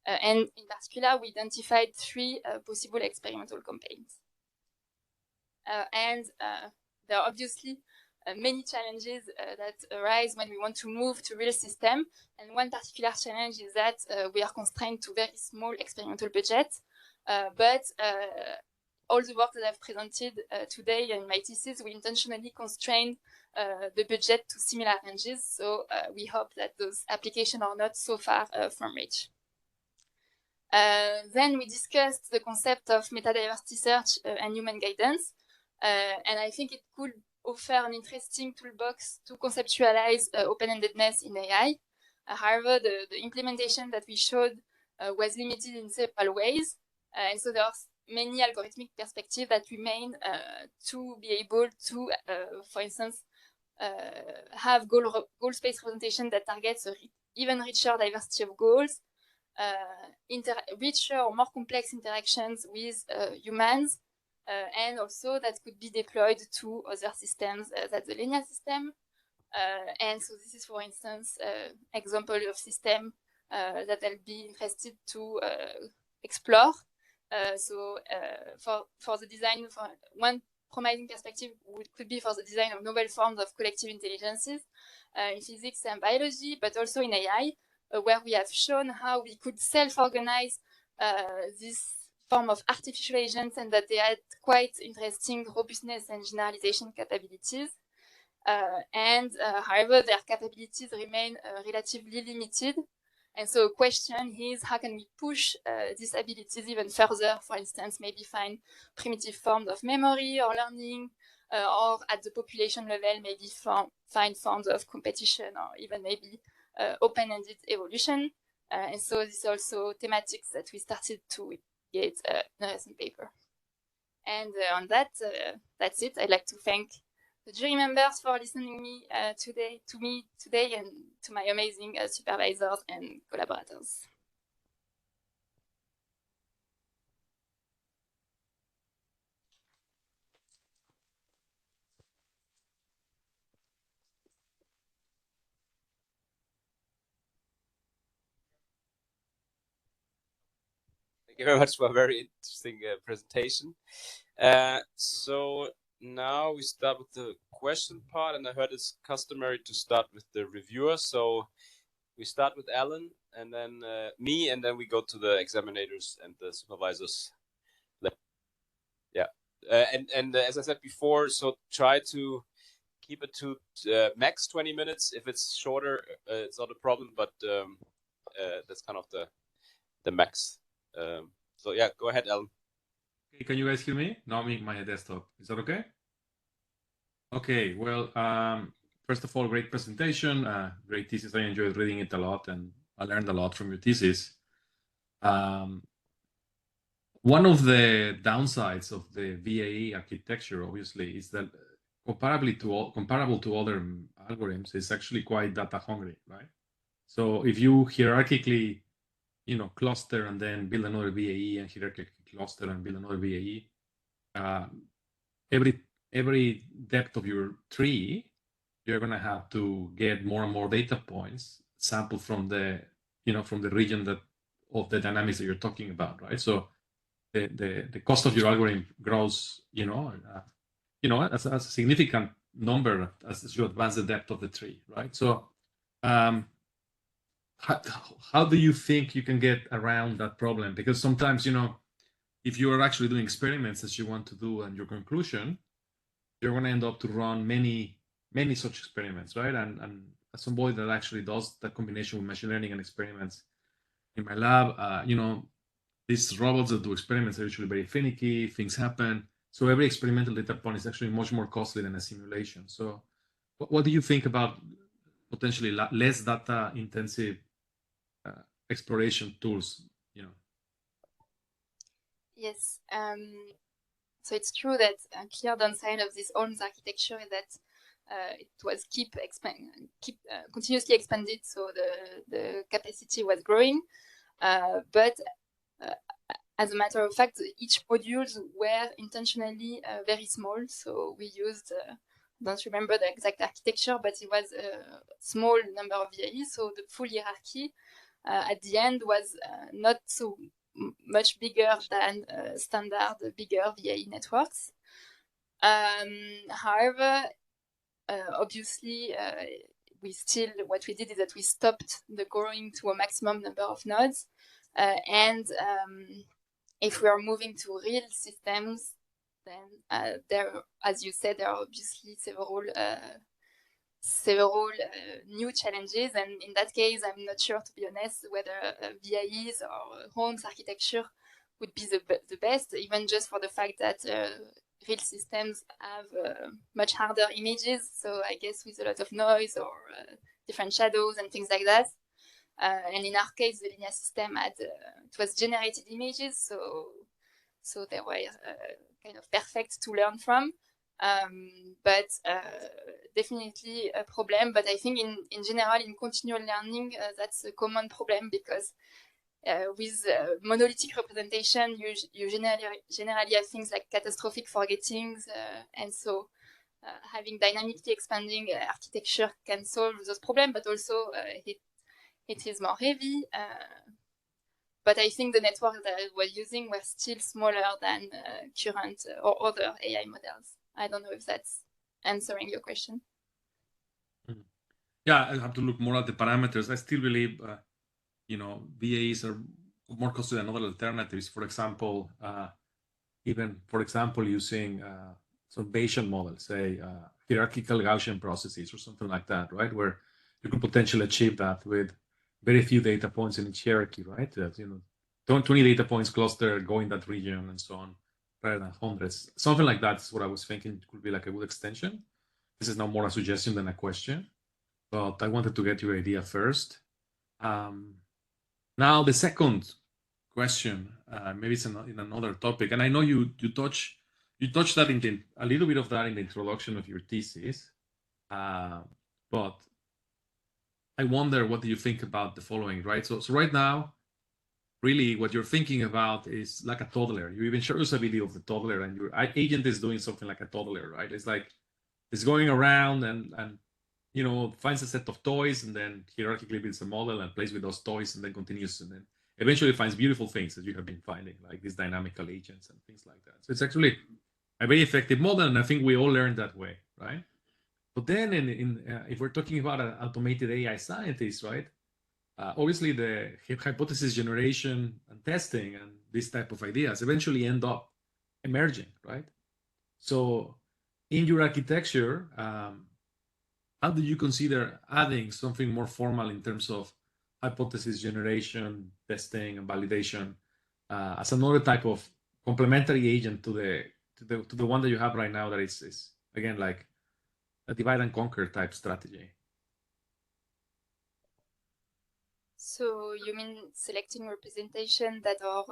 And in particular, we identified three possible experimental campaigns. And there are obviously many challenges that arise when we want to move to real system. And one particular challenge is that we are constrained to very small experimental budgets. But all the work that I've presented today in my thesis, we intentionally constrain the budget to similar ranges. So we hope that those applications are not so far from reach. Then we discussed the concept of meta-diversity search and human guidance. And I think it could offer an interesting toolbox to conceptualize open-endedness in AI. However, the implementation that we showed was limited in several ways. And so there are many algorithmic perspectives that remain to be able to, for instance, have goal space representation that targets a even richer diversity of goals, richer or more complex interactions with humans, and also that could be deployed to other systems than the linear system. And so this is, for instance, example of system that I'll be interested to explore. So for the design, for one promising perspective could be for the design of novel forms of collective intelligences in physics and biology, but also in AI, where we have shown how we could self-organize this form of artificial agents and that they had quite interesting robustness and generalization capabilities. However, their capabilities remain relatively limited. And so a question is, how can we push these abilities even further? For instance, maybe find primitive forms of memory or learning, or at the population level, maybe find forms of competition or even maybe open-ended evolution. And so this is also thematics that we started to get in a recent paper. And on that, that's it. I'd like to thank the jury members for listening to me today, and to my amazing supervisors and collaborators. Thank you very much for a very interesting presentation. So now we start with the question part, and I heard it's customary to start with the reviewer. So we start with Alan, and then me, and then we go to the examinators and the supervisors. Yeah, and as I said before, so try to keep it to max 20 minutes. If it's shorter, it's not a problem, but that's kind of the max. So yeah, go ahead, Alan. Okay, can you guys hear me? No, I'm my desktop. Is that okay? Okay, well, first of all, great presentation, great thesis. I enjoyed reading it a lot, and I learned a lot from your thesis. One of the downsides of the VAE architecture, obviously, is that comparable to other algorithms, is actually quite data hungry, right? So if you hierarchically, cluster and then build another VAE, and hierarchically cluster and build another VAE, every depth of your tree, you're going to have to get more and more data points sampled from the from the region of the dynamics that you're talking about, right? So the cost of your algorithm grows, as a significant number as you advance the depth of the tree, right? So how do you think you can get around that problem? Because sometimes, if you are actually doing experiments as you want to do, and your conclusion, you're going to end up to run many such experiments, right? And as somebody that actually does that combination with machine learning and experiments in my lab, these robots that do experiments are usually very finicky. Things happen. So every experimental data point is actually much more costly than a simulation. So what do you think about potentially less data intensive exploration tools? Yes. So it's true that a clear downside of this OLMS architecture is that it was continuously expanded, so the capacity was growing. But as a matter of fact, each modules were intentionally very small. So we used, I don't remember the exact architecture, but it was a small number of VAEs. So the full hierarchy at the end was not so much bigger than standard bigger VAE networks. However, obviously, what we did is that we stopped the growing to a maximum number of nodes. And if we are moving to real systems, then as you said, there are obviously several new challenges, and in that case, I'm not sure, to be honest, whether VAEs or Holmes architecture would be the best, even just for the fact that real systems have much harder images, so I guess with a lot of noise or different shadows and things like that. And in our case, the linear system had it was generated images, so they were kind of perfect to learn from. But definitely a problem. But I think in general, in continual learning, that's a common problem because with monolithic representation, you generally have things like catastrophic forgettings, and so having dynamically expanding architecture can solve those problems, but also it is more heavy. But I think the networks that I was using were still smaller than current or other AI models. I don't know if that's answering your question. Yeah, I have to look more at the parameters. I still believe, VAs are more costly than other alternatives. For example, using some Bayesian models, say hierarchical Gaussian processes or something like that, right? Where you could potentially achieve that with very few data points in each hierarchy, right? That, 20 data points cluster go in that region and so on, rather than hundreds. Something like that is what I was thinking could be like a good extension. This is now more a suggestion than a question, but I wanted to get your idea first. Now the second question, maybe it's in another topic, and I know you touched that a little bit of that in the introduction of your thesis, but I wonder, what do you think about the following, right? So right now, really what you're thinking about is like a toddler. You even show us a video of the toddler, and your agent is doing something like a toddler, right? It's like it's going around and finds a set of toys and then hierarchically builds a model and plays with those toys and then continues and then eventually finds beautiful things that you have been finding, like these dynamical agents and things like that. So it's actually a very effective model, and I think we all learn that way, right? But then if we're talking about an automated AI scientist, right? Obviously the hypothesis generation and testing and these type of ideas eventually end up emerging, right? So in your architecture, how do you consider adding something more formal in terms of hypothesis generation, testing, and validation as another type of complementary agent to the one that you have right now, that is again like a divide and conquer type strategy? So you mean selecting representation that are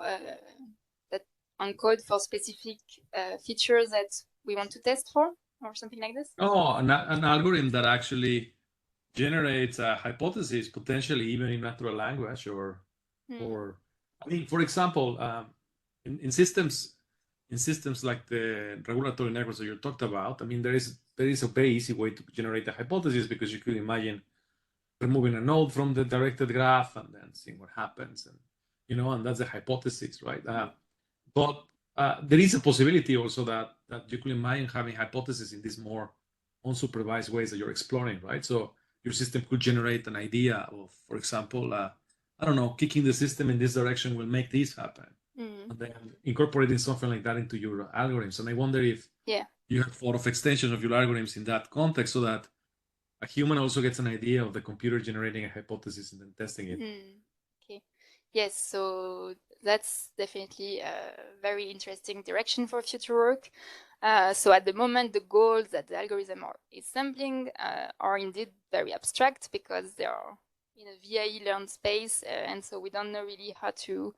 that encode for specific features that we want to test for, or something like this? Oh, an algorithm that actually generates a hypothesis, potentially even in natural language, or I mean, for example, in systems like the regulatory networks that you talked about, I mean, there is a very easy way to generate a hypothesis, because you could imagine removing a node from the directed graph and then seeing what happens, and and that's a hypothesis, right? But there is a possibility also that you could imagine having hypotheses in these more unsupervised ways that you're exploring, right? So your system could generate an idea of, for example, I don't know, kicking the system in this direction will make this happen, and then incorporating something like that into your algorithms. And I wonder if you have thought of extensions of your algorithms in that context, so that a human also gets an idea of the computer generating a hypothesis and then testing it. Okay. Yes, so that's definitely a very interesting direction for future work. So at the moment, the goals that the algorithm is sampling are indeed very abstract, because they are in a VAE learned space, and so we don't know really how to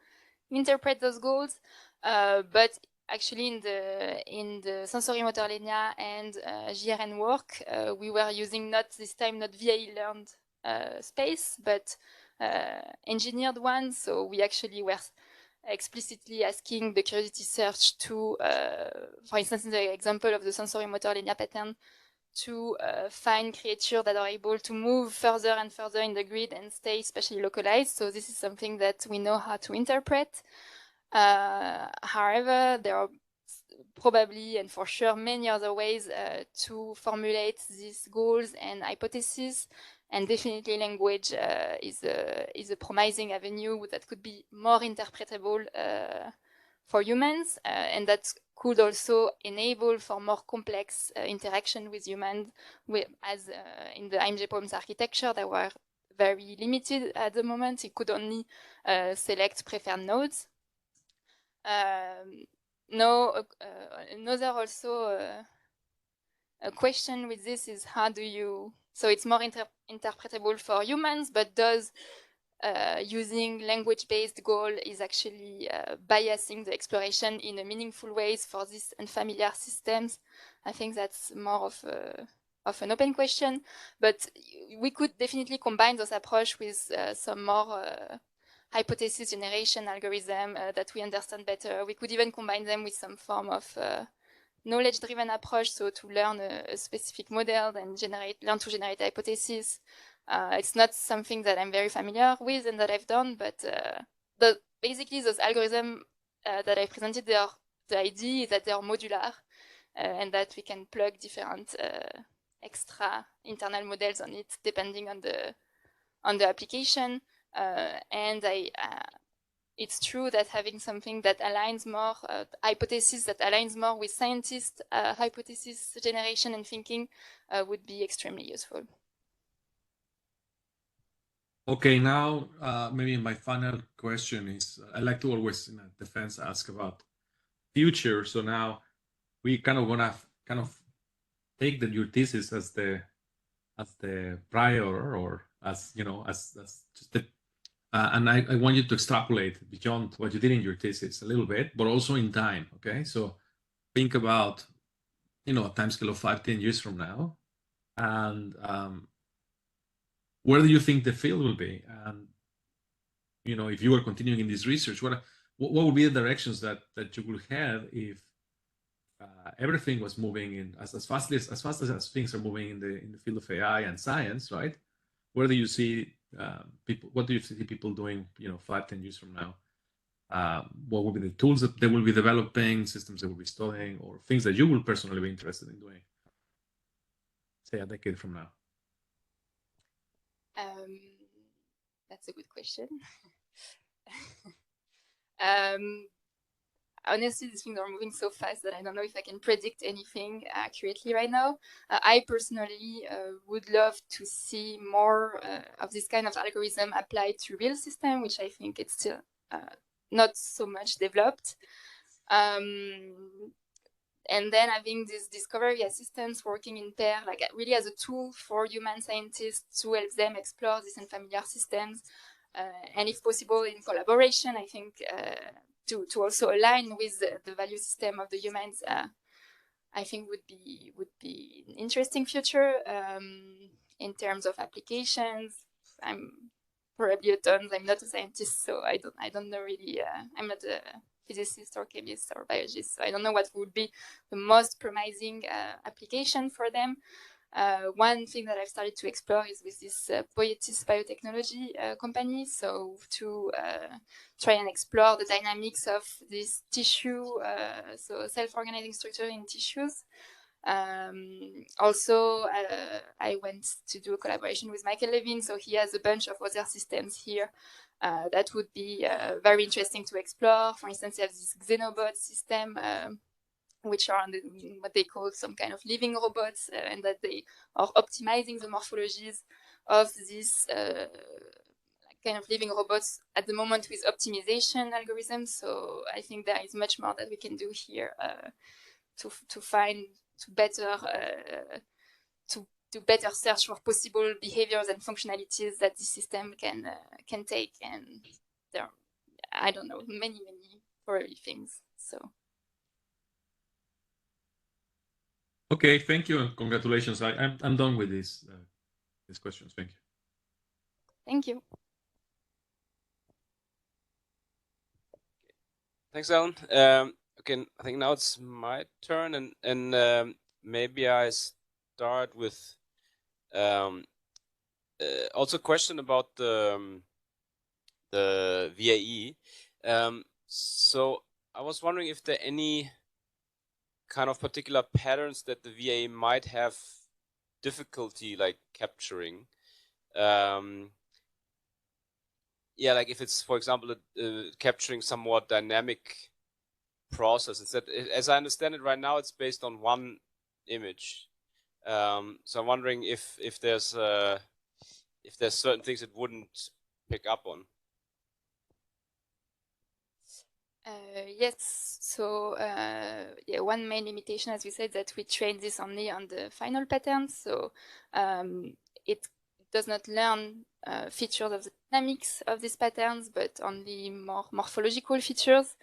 interpret those goals. But actually, in the sensory-motor linear and GRN work, we were using not VAE learned space, but engineered one. So we actually were explicitly asking the curiosity search to, for instance, in the example of the sensory-motor linear pattern, to find creatures that are able to move further and further in the grid and stay spatially localized. So this is something that we know how to interpret. However, there are probably and for sure many other ways to formulate these goals and hypotheses, and definitely language is a promising avenue that could be more interpretable for humans, and that could also enable for more complex interaction with humans, as in the IMG Poems architecture, they were very limited at the moment. It could only select preferred nodes. Another also a question with this is, how do you, so it's more interpretable for humans, but does using language-based goal is actually biasing the exploration in a meaningful ways for these unfamiliar systems. I think that's more of an open question, but we could definitely combine those approach with some more hypothesis generation algorithm that we understand better. We could even combine them with some form of knowledge-driven approach, so to learn a specific model and learn to generate hypotheses. It's not something that I'm very familiar with and that I've done, but basically those algorithms that I presented, the idea is that they are modular and that we can plug different extra internal models on it depending on the application. And it's true that having something that aligns more, hypothesis that aligns more with scientists' hypothesis generation and thinking would be extremely useful. Okay, now maybe my final question is, I like to always in defense ask about future. So now we kind of gonna take your thesis as the prior, or as as just the and I want you to extrapolate beyond what you did in your thesis a little bit, but also in time. Okay, so think about a timescale of 5-10 years from now, and where do you think the field will be? And if you were continuing in this research, what would be the directions that you would have if everything was moving in as fast as things are moving in the field of AI and science, right? Where do you see people? What do you see people doing? 5-10 years from now? What will be the tools that they will be developing, systems they will be studying, or things that you will personally be interested in doing, say a decade from now? That's a good question. Honestly, these things are moving so fast that I don't know if I can predict anything accurately right now. I personally would love to see more of this kind of algorithm applied to real system, which I think it's still not so much developed. And then having these discovery assistants working in pair, like really as a tool for human scientists to help them explore these unfamiliar systems. And if possible, in collaboration, I think to also align with the value system of the humans, I think would be an interesting future. In terms of applications, I'm probably a ton. I'm not a scientist, so I don't know really. I'm not a physicist or chemist or biologist, so I don't know what would be the most promising application for them. One thing that I've started to explore is with this Poietis biotechnology company, so to try and explore the dynamics of this tissue, so self-organizing structure in tissues. Also, I went to do a collaboration with Michael Levin, so he has a bunch of other systems here that would be very interesting to explore. For instance, he has this Xenobot system, which are what they call some kind of living robots, and that they are optimizing the morphologies of these kind of living robots at the moment with optimization algorithms. So I think there is much more that we can do here to better search for possible behaviors and functionalities that the system can take. And there are, I don't know, many probably things. So. Okay, thank you and congratulations. I'm done with these questions. Thank you. Thank you. Thanks, Alan. Okay, I think now it's my turn, and maybe I start with also a question about the VAE. So I was wondering if there are any kind of particular patterns that the VAE might have difficulty like capturing. Yeah, like if it's, for example, capturing somewhat dynamic process. Instead, as I understand it right now, it's based on one image. So I'm wondering if there's certain things it wouldn't pick up on. Yes, so yeah, one main limitation, as we said, that we train this only on the final pattern, so it does not learn features of the dynamics of these patterns, but only more morphological features.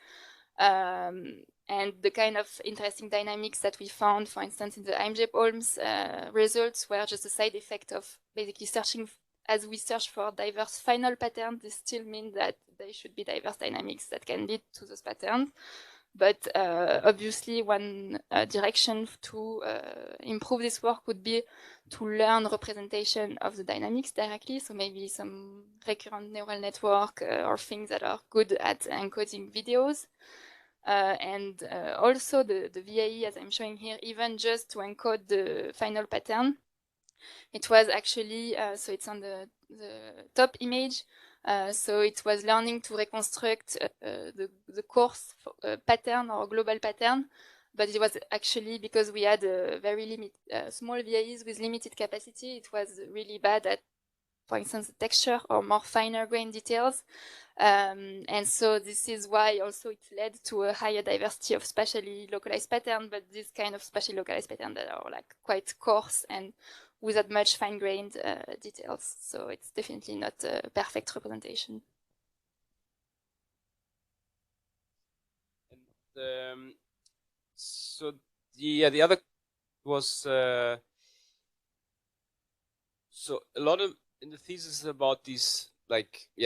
And the kind of interesting dynamics that we found, for instance, in the IMJP-Holmes results were just a side effect of basically searching. As we search for diverse final patterns, this still means that there should be diverse dynamics that can lead to those patterns. But obviously, one direction to improve this work would be to learn representation of the dynamics directly. So maybe some recurrent neural network or things that are good at encoding videos. And also the VAE, as I'm showing here, even just to encode the final pattern. It was actually, so it's on the top image. So it was learning to reconstruct the coarse pattern or global pattern, but it was actually because we had a very small VAEs with limited capacity. It was really bad at, for instance, texture or more finer grain details. And so this is why also it led to a higher diversity of spatially localized patterns, but this kind of spatially localized patterns that are like quite coarse and without much fine-grained details. So it's definitely not a perfect representation. And so the other was so a lot of in the thesis about these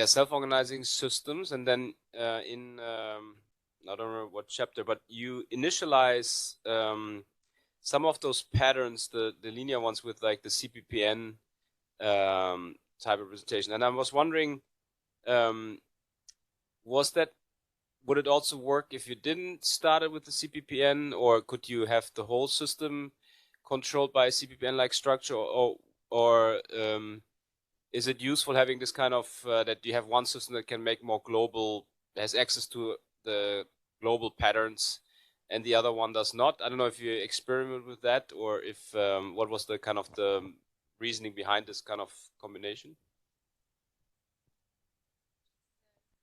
self-organizing systems, and then in I don't know what chapter, but you initialize some of those patterns, the linear ones with like the CPPN type of representation. And I was wondering, would it also work if you didn't start it with the CPPN, or could you have the whole system controlled by a CPPN-like structure, or is it useful having this kind of that you have one system that can make more global, has access to the global patterns, and the other one does not? I don't know if you experiment with that, or if what was the kind of the reasoning behind this kind of combination?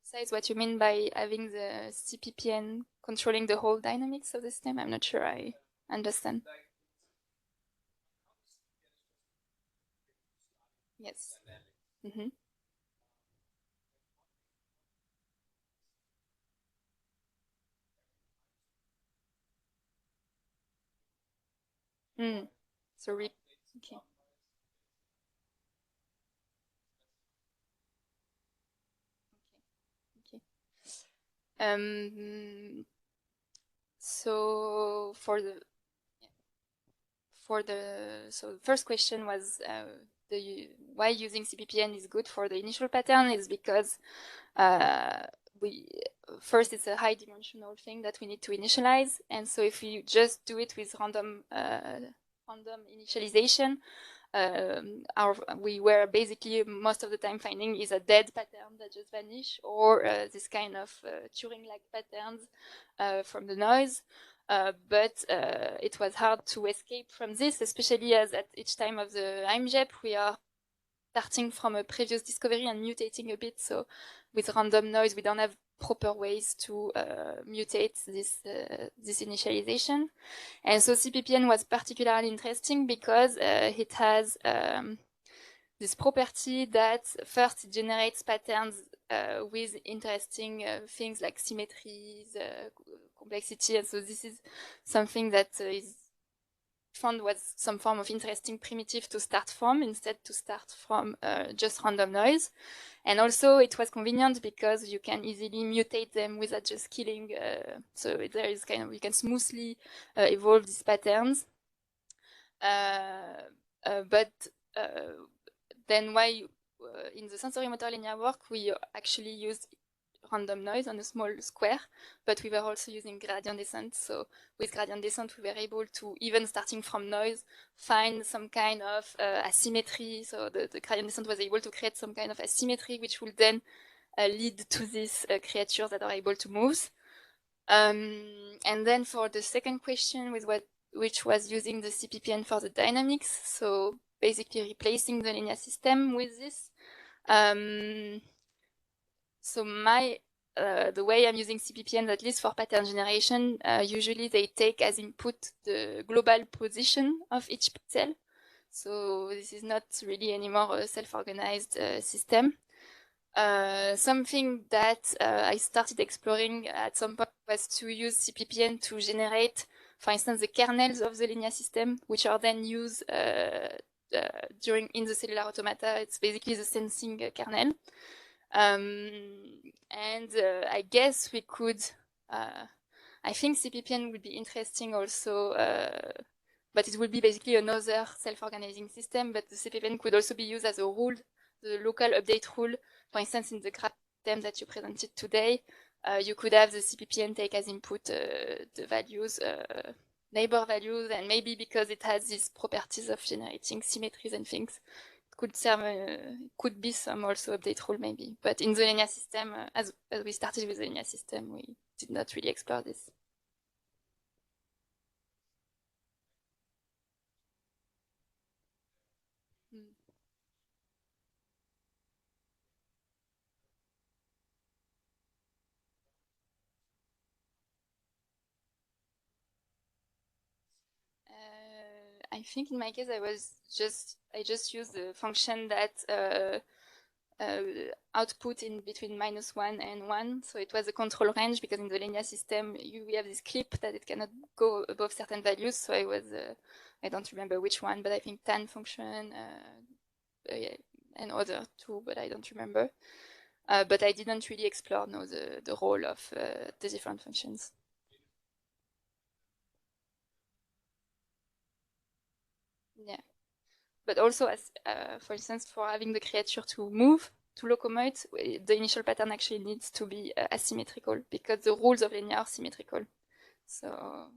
Besides what you mean by having the CPPN controlling the whole dynamics of the system, I'm not sure I understand. Yes. Mm-hmm. So okay. So the first question was why using CPPN is good for the initial pattern is because first it's a high dimensional thing that we need to initialize, and so if we just do it with random initialization, we were basically most of the time finding is a dead pattern that just vanish, or this kind of Turing-like patterns from the noise. But it was hard to escape from this, especially as at each time of the IMJP we are starting from a previous discovery and mutating a bit. So with random noise, we don't have proper ways to mutate this initialization. And so CPPN was particularly interesting because it has this property that first it generates patterns with interesting things like symmetries, complexity. And so this is something that is found was some form of interesting primitive to start from, instead to start from just random noise. And also it was convenient because you can easily mutate them without just killing. So there is kind of, you can smoothly evolve these patterns. But then why in the sensory motor linear work, we actually used random noise on a small square, but we were also using gradient descent. So with gradient descent, we were able to, even starting from noise, find some kind of asymmetry. So the gradient descent was able to create some kind of asymmetry, which will then lead to these creatures that are able to move. And then for the second question, which was using the CPPN for the dynamics, so basically replacing the linear system with this. So the way I'm using CPPN, at least for pattern generation, usually they take as input the global position of each pixel. So this is not really anymore a self-organized system. Something that I started exploring at some point was to use CPPN to generate, for instance, the kernels of the linear system, which are then used in the cellular automata. It's basically the sensing kernel. I guess we could, I think CPPN would be interesting also, but it would be basically another self-organizing system, but the CPPN could also be used as a rule, the local update rule. For instance, in the graph system that you presented today, you could have the CPPN take as input the values, neighbor values, and maybe because it has these properties of generating symmetries and things, it could serve, could be some also update rule maybe. But in the linear system, as we started with the linear system, we did not really explore this. I think in my case, I just used the function that output in between -1 and 1. So it was a control range because in the linear system, we have this clip that it cannot go above certain values. So I was, I don't remember which one, but I think tan function yeah, and other two, but I don't remember. But I didn't really explore the role of the different functions. Yeah. But also, as for instance, for having the creature to move, to locomote, the initial pattern actually needs to be asymmetrical because the rules of linear are symmetrical. So,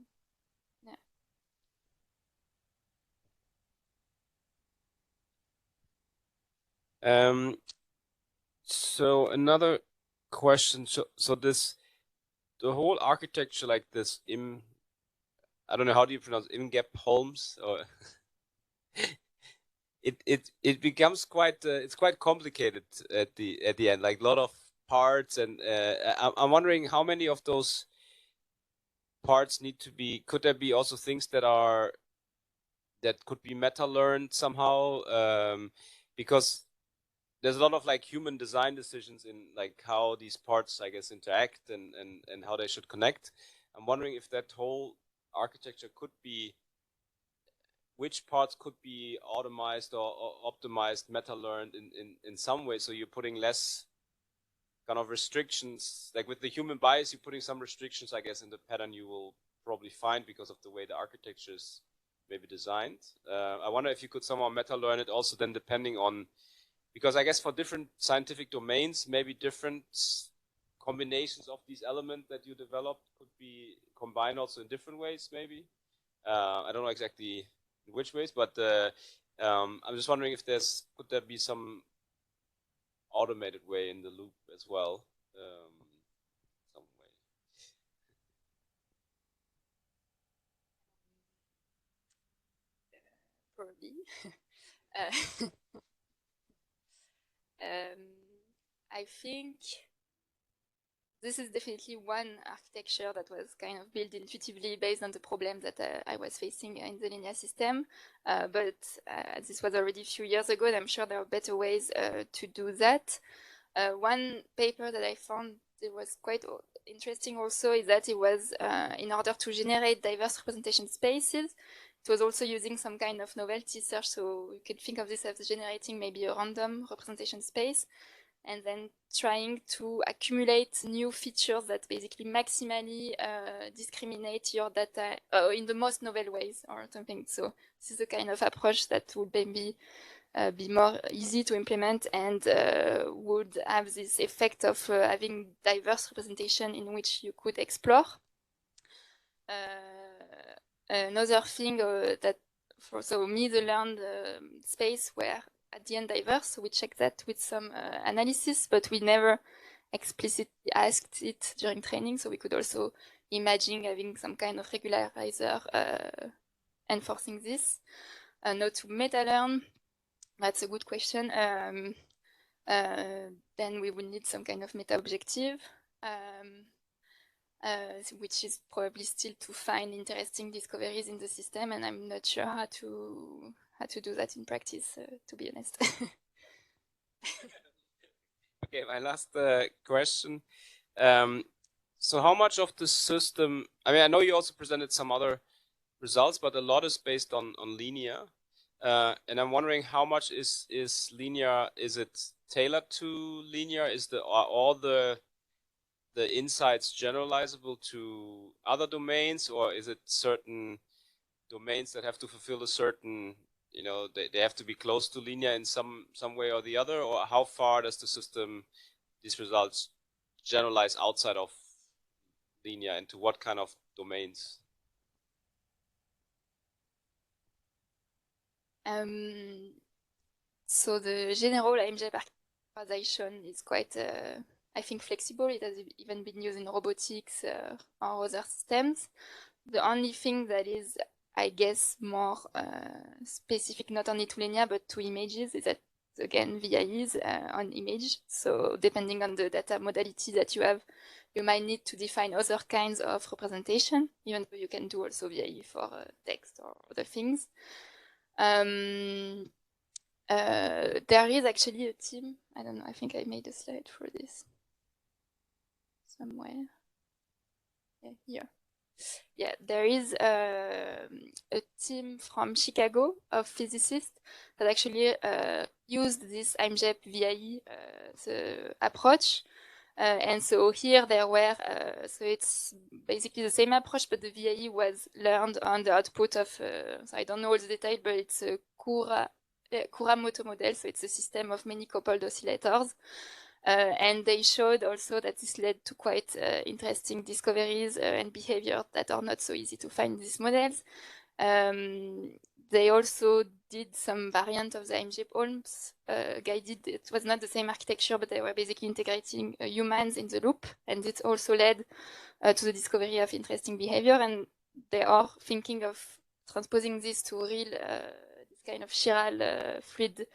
yeah. So another question. So the whole architecture, like this I don't know, how do you pronounce Imgap Holmes, or it becomes quite it's quite complicated at the end, like a lot of parts, and I'm wondering how many of those parts need to be, could there be also things that could be meta learned somehow, because there's a lot of like human design decisions in like how these parts, I guess, interact and how they should connect. I'm wondering if that whole architecture could be, which parts could be automized or optimized, meta learned in some way. So you're putting less kind of restrictions, like with the human bias, you're putting some restrictions, I guess, in the pattern you will probably find because of the way the architecture is maybe designed. I wonder if you could somehow meta learn it also then, depending on, because I guess for different scientific domains, maybe different combinations of these elements that you developed could be combined also in different ways, maybe. I don't know exactly in which ways, but I'm just wondering if could there be some automated way in the loop as well, some way. probably. I think this is definitely one architecture that was kind of built intuitively based on the problem that I was facing in the linear system. But this was already a few years ago, and I'm sure there are better ways to do that. One paper that I found that was quite interesting also is that it was, in order to generate diverse representation spaces, it was also using some kind of novelty search. So you could think of this as generating maybe a random representation space, and then trying to accumulate new features that basically maximally discriminate your data in the most novel ways or something. So this is the kind of approach that would maybe be more easy to implement and would have this effect of having diverse representation in which you could explore. Another thing that so the learned space were at the end diverse, so we checked that with some analysis, but we never explicitly asked it during training, so we could also imagine having some kind of regularizer enforcing this. Now to meta-learn, that's a good question. Then we will need some kind of meta-objective, which is probably still to find interesting discoveries in the system, and I'm not sure how how to do that in practice, to be honest. Okay, my last question. So how much of the system, I mean, I know you also presented some other results, but a lot is based on linear. And I'm wondering how much is linear, is it tailored to linear? Are all the insights generalizable to other domains, or is it certain domains that have to fulfill a certain, you know, they have to be close to linear in some way or the other, or how far does the system, these results, generalize outside of linear, into what kind of domains? So the general IMJ characterization is quite, I think, flexible. It has even been used in robotics or other systems. The only thing that is, I guess, more specific, not only to linear, but to images, is that, again, VIEs on image. So depending on the data modality that you have, you might need to define other kinds of representation, even though you can do also VIE for text or other things. There is actually a team, I don't know, I think I made a slide for this somewhere. Yeah, here. Yeah, there is a team from Chicago of physicists that actually used this IMJEP VIE approach. And so here there were, so it's basically the same approach, but the VIE was learned on the output of, so I don't know all the detail, but it's a Kuramoto model, so it's a system of many coupled oscillators. And they showed also that this led to quite interesting discoveries and behavior that are not so easy to find in these models. They also did some variant of the IMJP-Holmes guided. It was not the same architecture, but they were basically integrating humans in the loop, and it also led to the discovery of interesting behavior. And they are thinking of transposing this to real, this kind of chiral fluid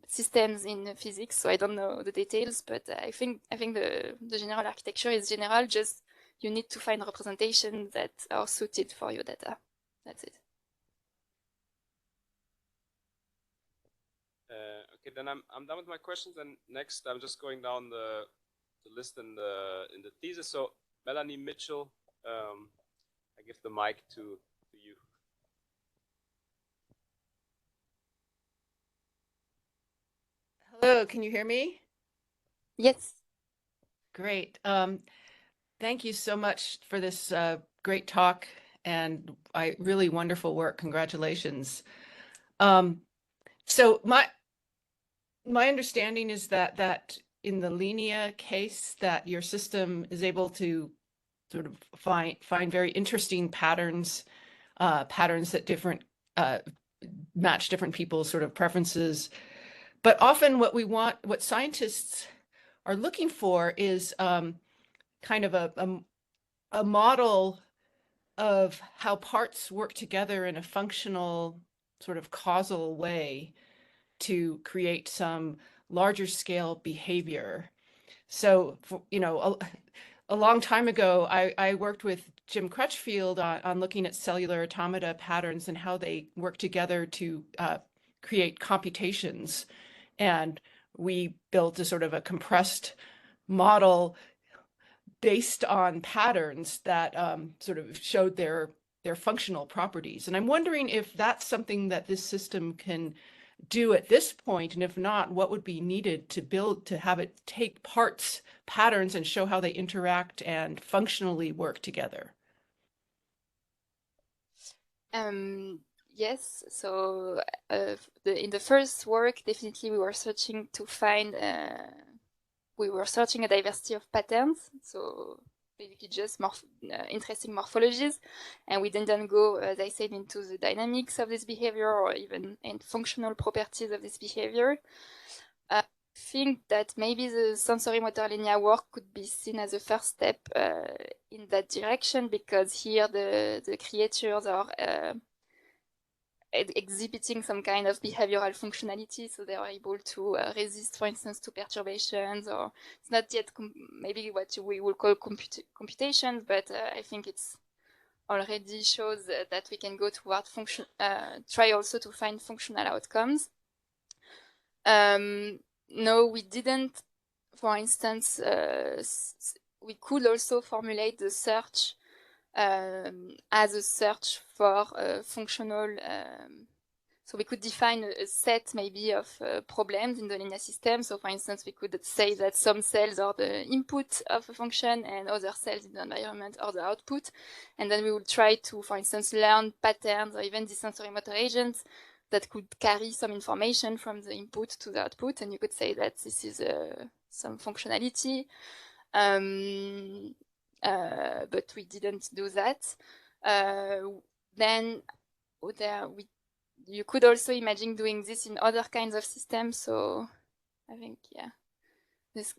systems in physics. So I don't know the details, but I think the general architecture is general. Just you need to find representations that are suited for your data. That's it. Okay, then I'm done with my questions. And next, I'm just going down the list in the thesis. So Melanie Mitchell, I give the mic to you. Hello, can you hear me? Yes. Great. Thank you so much for this great talk and really wonderful work. Congratulations. So my understanding is that in the linear case, that your system is able to sort of find very interesting patterns, patterns that match different people's sort of preferences. But often what scientists are looking for is kind of a model of how parts work together in a functional sort of causal way to create some larger scale behavior. So, a long time ago, I worked with Jim Crutchfield on looking at cellular automata patterns and how they work together to create computations. And we built a sort of a compressed model based on patterns that sort of showed their functional properties. And I'm wondering if that's something that this system can do at this point, and if not, what would be needed to have it take parts, patterns, and show how they interact and functionally work together? Yes, so in the first work, definitely we were searching to find, we were searching a diversity of patterns, so basically just interesting morphologies, and we didn't go, as I said, into the dynamics of this behavior or even in functional properties of this behavior. I think that maybe the sensory motor linear work could be seen as a first step in that direction, because here the creatures are exhibiting some kind of behavioral functionality, so they are able to resist, for instance, to perturbations, or it's not yet maybe what we will call computations, but I think it's already shows that we can go toward try also to find functional outcomes. No, we didn't. For instance, we could also formulate the search as a search for functional. So we could define a set maybe of problems in the linear system. So for instance, we could say that some cells are the input of a function and other cells in the environment are the output. And then we would try to, for instance, learn patterns or even the sensory motor agents that could carry some information from the input to the output. And you could say that this is some functionality. But we didn't do that. Then you could also imagine doing this in other kinds of systems. So I think, yeah, this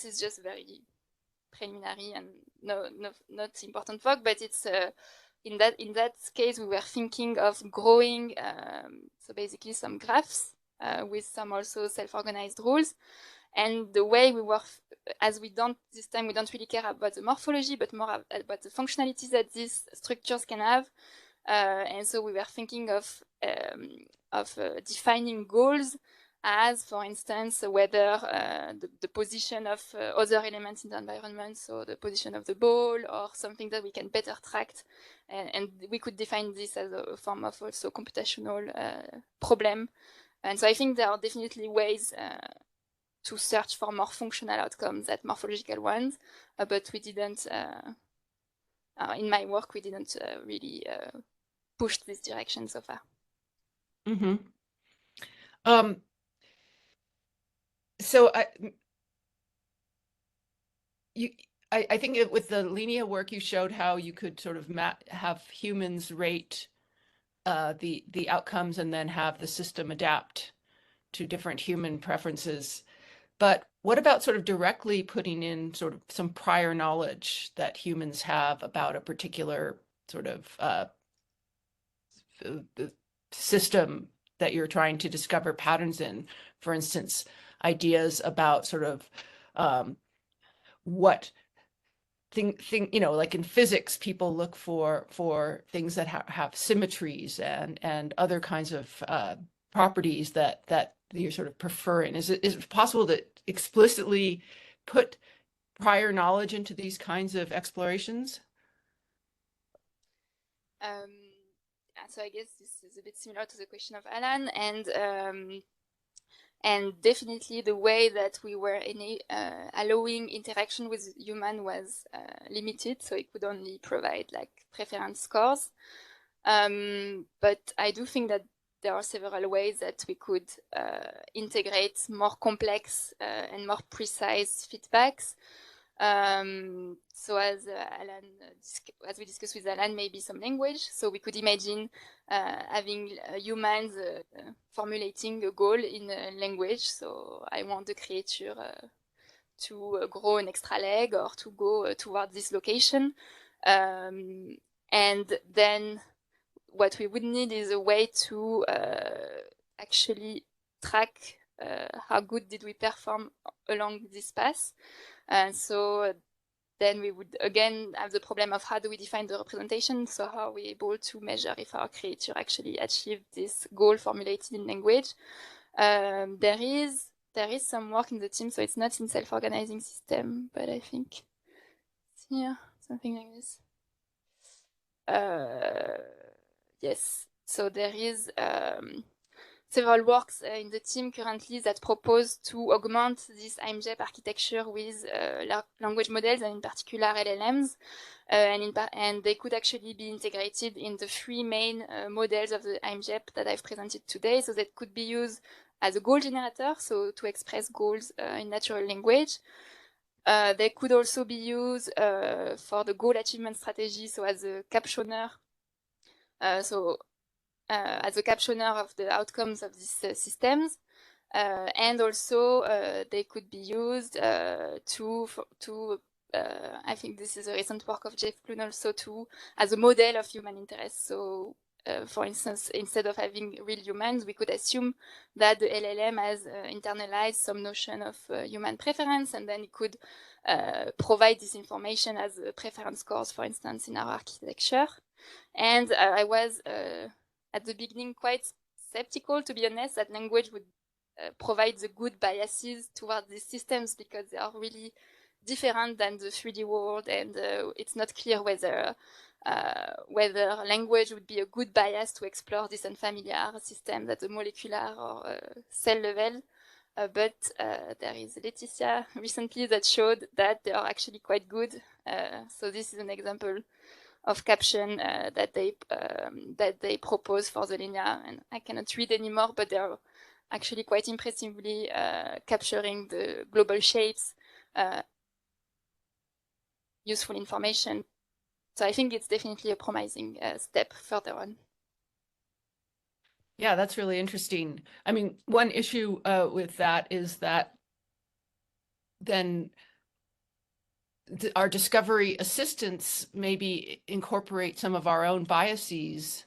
is just very preliminary and not important work, but it's in that case we were thinking of growing so basically some graphs with some also self-organized rules. And the way we work, as this time we don't really care about the morphology, but more about the functionalities that these structures can have. And so we were thinking of defining goals as, for instance, whether the position of other elements in the environment, so the position of the ball or something that we can better track. And we could define this as a form of also computational problem. And so I think there are definitely ways to search for more functional outcomes than morphological ones, but we didn't, in my work, we didn't really push this direction so far. Mm-hmm. So I think with the linear work you showed how you could sort of have humans rate the outcomes and then have the system adapt to different human preferences. But what about sort of directly putting in sort of some prior knowledge that humans have about a particular sort of system that you're trying to discover patterns in? For instance, ideas about sort of what you know, like in physics, people look for things that have symmetries and other kinds of properties that you sort of prefer in. Is it possible to explicitly put prior knowledge into these kinds of explorations? So I guess this is a bit similar to the question of Alan, and definitely the way that we were allowing interaction with human was limited, so it could only provide like preference scores. But I do think that there are several ways that we could integrate more complex and more precise feedbacks. So as as we discussed with Alan, maybe some language. So we could imagine having humans formulating a goal in a language. So I want the creature to grow an extra leg or to go toward this location. And then what we would need is a way to actually track how good did we perform along this path. And so then we would again have the problem of how do we define the representation? So how are we able to measure if our creature actually achieved this goal formulated in language? There is some work in the team, so it's not in self-organizing system, but I think it's here, something like this. Yes, so there is several works in the team currently that propose to augment this IMJEP architecture with language models, and in particular LLMs, and they could actually be integrated in the three main models of the IMJEP that I've presented today. So that could be used as a goal generator, so to express goals in natural language. They could also be used for the goal achievement strategy, so as a captioner. As a captioner of the outcomes of these systems, and also they could be used to I think this is a recent work of Jeff CLUNE also as a model of human interest. So for instance, instead of having real humans, we could assume that the LLM has internalized some notion of human preference, and then it could provide this information as preference scores, for instance, in our architecture. And I was at the beginning quite skeptical, to be honest, that language would provide the good biases towards these systems, because they are really different than the 3D world, and it's not clear whether language would be a good bias to explore this unfamiliar system at the molecular or cell level. But there is Laetitia recently that showed that they are actually quite good. So this is an example of caption that they propose for the linear, and I cannot read anymore, but they are actually quite impressively capturing the global shapes, useful information. So I think it's definitely a promising step further on. Yeah, that's really interesting. I mean, one issue with that is that then our discovery assistants maybe incorporate some of our own biases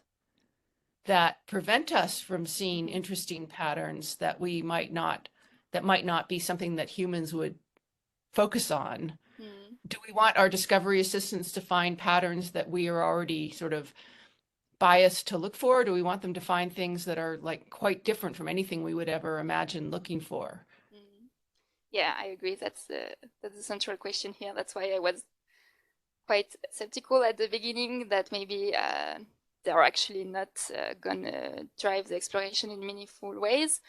that prevent us from seeing interesting patterns that might not be something that humans would focus on. Do we want our discovery assistants to find patterns that we are already sort of biased to look for? Or do we want them to find things that are like quite different from anything we would ever imagine looking for? Yeah, I agree. That's the central question here. That's why I was quite skeptical at the beginning that maybe they're actually not gonna drive the exploration in meaningful ways.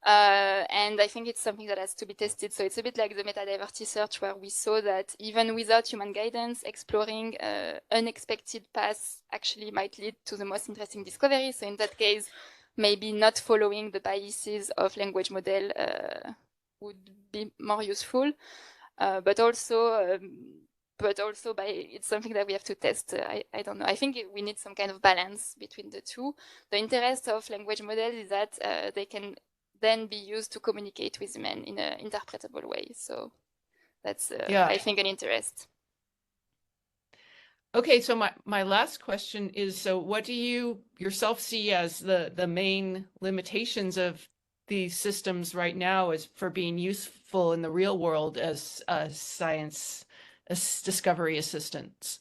And I think it's something that has to be tested. So it's a bit like the meta-diversity search, where we saw that even without human guidance, exploring unexpected paths actually might lead to the most interesting discovery. So in that case, maybe not following the biases of language model would be more useful. But also it's something that we have to test. I don't know. I think we need some kind of balance between the two. The interest of language models is that they can then be used to communicate with men in an interpretable way. So that's, I think, an interest. Okay, so my last question is, so what do you yourself see as the main limitations of these systems right now as for being useful in the real world as science discovery assistants?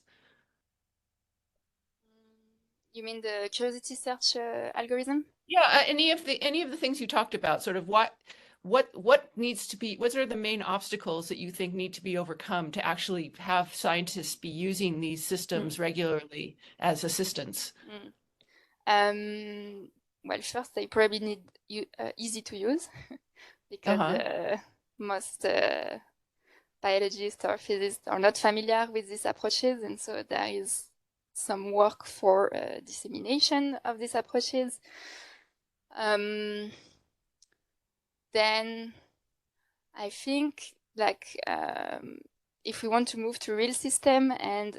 You mean the curiosity search algorithm? Yeah, any of the things you talked about, sort of what needs to be, what are the main obstacles that you think need to be overcome to actually have scientists be using these systems regularly as assistants? Well, first, they probably need easy to use because most biologists or physicists are not familiar with these approaches, and so there is some work for dissemination of these approaches. Then I think, like, if we want to move to real system and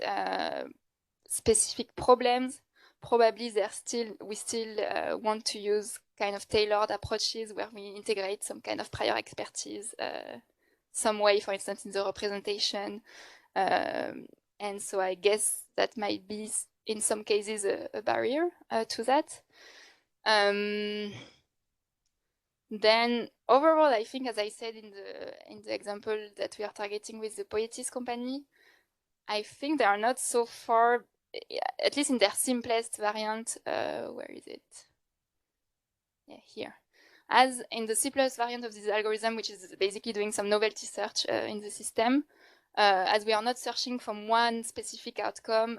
specific problems, probably we still want to use kind of tailored approaches where we integrate some kind of prior expertise, some way, for instance, in the representation. And so I guess that might be, in some cases, a barrier to that. Then overall, I think, as I said in the example that we are targeting with the Poietis company, I think they are not so far, at least in their simplest variant. Where is it? Yeah, here. As in the simplest variant of this algorithm, which is basically doing some novelty search in the system, as we are not searching from one specific outcome,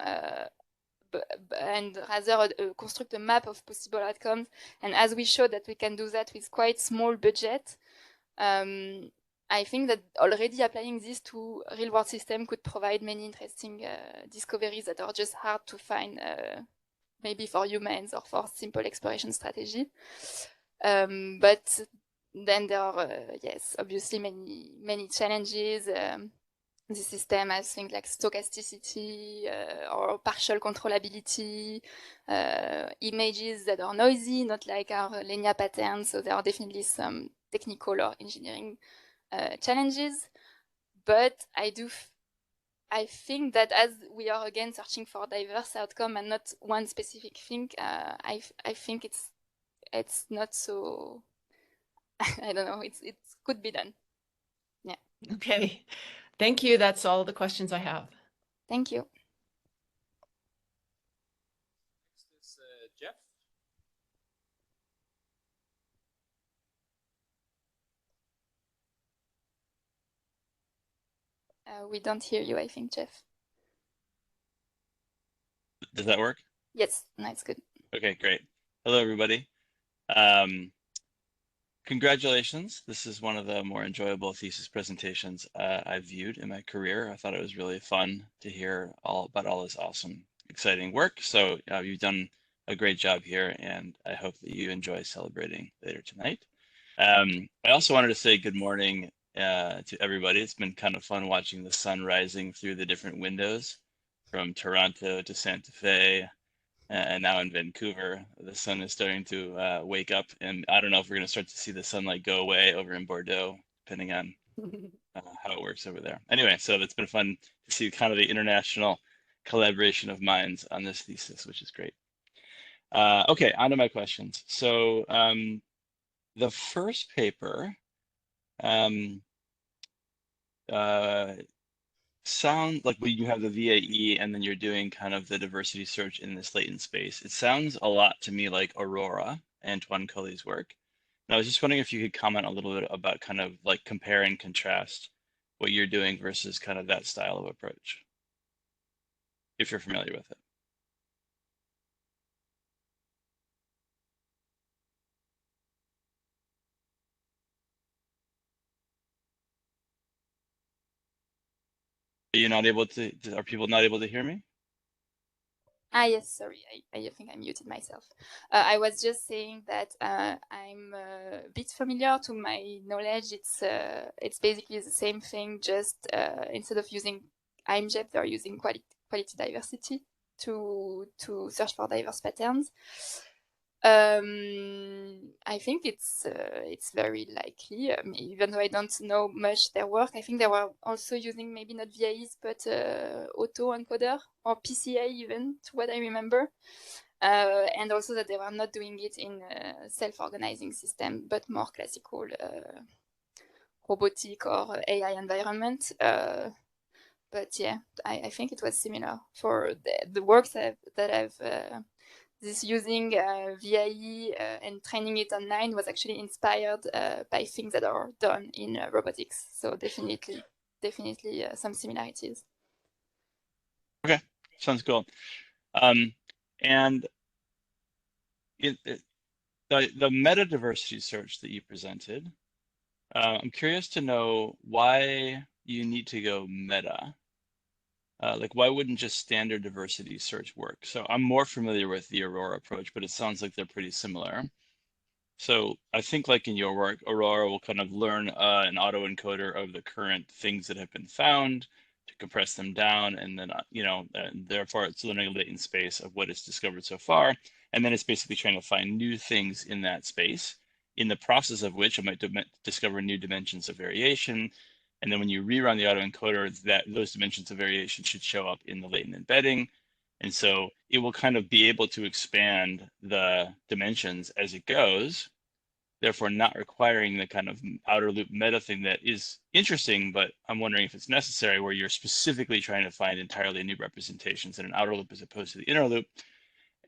and rather construct a map of possible outcomes. And as we showed that we can do that with quite small budget, I think that already applying this to real-world system could provide many interesting discoveries that are just hard to find, maybe for humans or for simple exploration strategy. But then there are, yes, obviously many challenges. The system has things like stochasticity or partial controllability, images that are noisy, not like our linear patterns. So there are definitely some technical or engineering challenges. But I I think that as we are again searching for diverse outcome and not one specific thing, I think it's not so. I don't know. It could be done. Yeah. Okay. Thank you. That's all the questions I have. Thank you. Next is Jeff. We don't hear you, I think, Jeff. Does that work? Yes, no, it's good. Okay, great. Hello, everybody. Congratulations. This is one of the more enjoyable thesis presentations I've viewed in my career. I thought it was really fun to hear all about all this awesome, exciting work. So you've done a great job here, and I hope that you enjoy celebrating later tonight. I also wanted to say good morning to everybody. It's been kind of fun watching the sun rising through the different windows from Toronto to Santa Fe. And now in Vancouver, the sun is starting to wake up, and I don't know if we're going to start to see the sunlight go away over in Bordeaux, depending on how it works over there. Anyway, so it's been fun to see kind of the international collaboration of minds on this thesis, which is great. Okay, on to my questions. So the first paper sound like when you have the VAE and then you're doing kind of the diversity search in this latent space, it sounds a lot to me like Aurora, Antoine Cully's work. And I was just wondering if you could comment a little bit about kind of like compare and contrast what you're doing versus kind of that style of approach, if you're familiar with it. Are you not able to, are people not able to hear me? Yes, sorry, I think I muted myself. I was just saying that I'm a bit familiar to my knowledge. It's basically the same thing, just instead of using IMJEP, they're using quality diversity to search for diverse patterns. I think it's very likely, even though I don't know much their work. I think they were also using maybe not VAEs, but autoencoder or PCA even, to what I remember. And also that they were not doing it in a self-organizing system, but more classical robotic or AI environment. But yeah, I think it was similar for the works that I've this using VAE and training it online was actually inspired by things that are done in robotics. So definitely some similarities. Okay, sounds cool. And the meta-diversity search that you presented, I'm curious to know why you need to go meta. Like, why wouldn't just standard diversity search work? So I'm more familiar with the Aurora approach, but it sounds like they're pretty similar. So I think like in your work, Aurora will kind of learn an autoencoder of the current things that have been found to compress them down. And then, therefore it's learning a latent space of what it's discovered so far. And then it's basically trying to find new things in that space, in the process of which it might discover new dimensions of variation. And then when you rerun the autoencoder, those dimensions of variation should show up in the latent embedding. And so it will kind of be able to expand the dimensions as it goes, therefore not requiring the kind of outer loop meta thing that is interesting, but I'm wondering if it's necessary where you're specifically trying to find entirely new representations in an outer loop as opposed to the inner loop.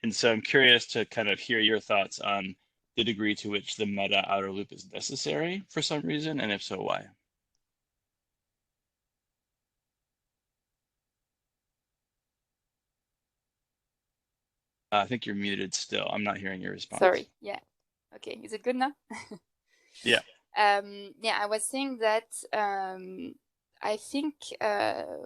And so I'm curious to kind of hear your thoughts on the degree to which the meta outer loop is necessary for some reason, and if so, why? I think you're muted still. I'm not hearing your response. Sorry. Yeah. Okay. Is it good now? Yeah. Yeah, I was saying that I think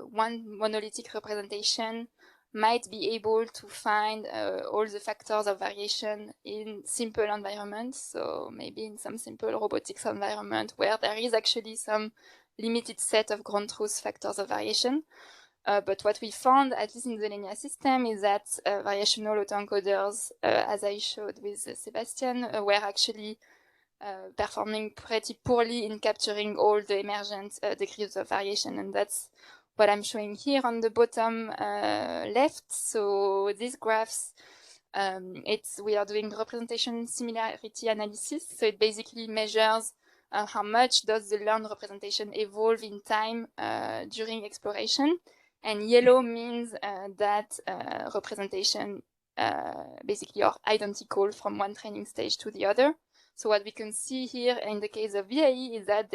one monolithic representation might be able to find all the factors of variation in simple environments. So maybe in some simple robotics environment where there is actually some limited set of ground truth factors of variation. But what we found, at least in the linear system, is that variational autoencoders, as I showed with Sebastian, were actually performing pretty poorly in capturing all the emergent degrees of variation. And that's what I'm showing here on the bottom left. So these graphs, we are doing representation similarity analysis. So it basically measures how much does the learned representation evolve in time during exploration. And yellow means that representation basically are identical from one training stage to the other. So what we can see here in the case of VAE is that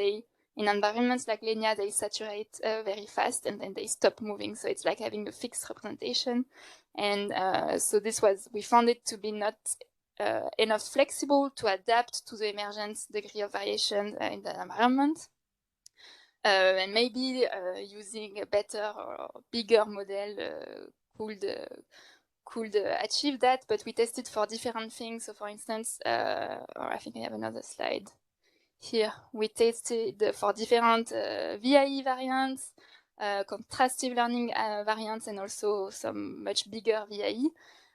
in environments like Lenia, they saturate very fast and then they stop moving. So it's like having a fixed representation. And so we found it to be not enough flexible to adapt to the emergence degree of variation in the environment. And maybe using a better or bigger model could achieve that, but we tested for different things. So for instance, or I think I have another slide here. We tested for different VAE variants, contrastive learning variants, and also some much bigger VAE.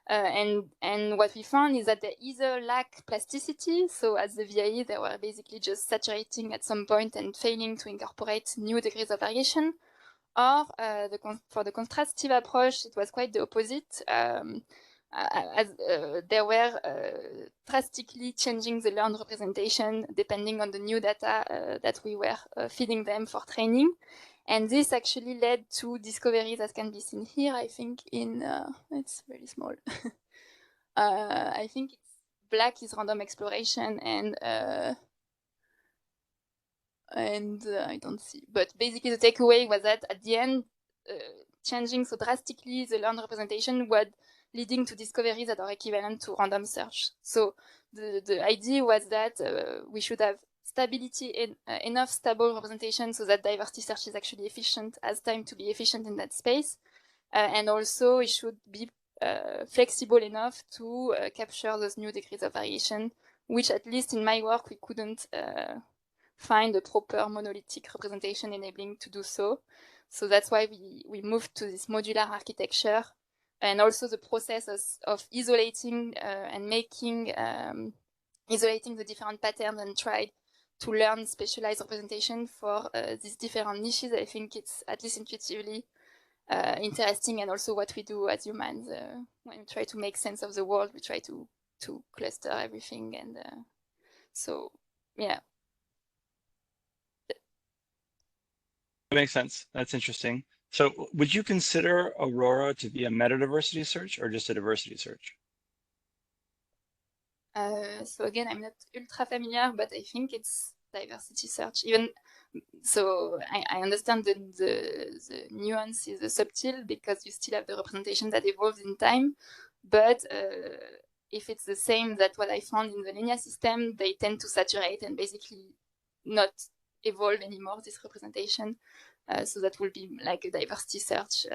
And what we found is that they either lack plasticity, so as the VAE, they were basically just saturating at some point and failing to incorporate new degrees of variation, or for the contrastive approach, it was quite the opposite. They were drastically changing the learned representation depending on the new data that we were feeding them for training. And this actually led to discoveries that can be seen here, I think, in, it's really small. I think it's black is random exploration and I don't see. But basically the takeaway was that at the end, changing so drastically the learned representation was leading to discoveries that are equivalent to random search. So the idea was that we should have stability in enough stable representation so that diversity search is actually efficient, has time to be efficient in that space. And also it should be flexible enough to capture those new degrees of variation, which at least in my work, we couldn't find a proper monolithic representation enabling to do so. So that's why we moved to this modular architecture, and also the process of isolating and making, isolating the different patterns and try to learn specialized representation for these different niches. I think it's at least intuitively interesting, and also what we do as humans when we try to make sense of the world, we try to cluster everything, and so yeah. That makes sense. That's interesting. So would you consider Aurora to be a metadiversity search or just a diversity search? So again, I'm not ultra familiar, but I think it's diversity search. Even so, I understand the nuance is subtle because you still have the representation that evolves in time. But if it's the same that what I found in the linear system, they tend to saturate and basically not evolve anymore, this representation. So that will be like a diversity search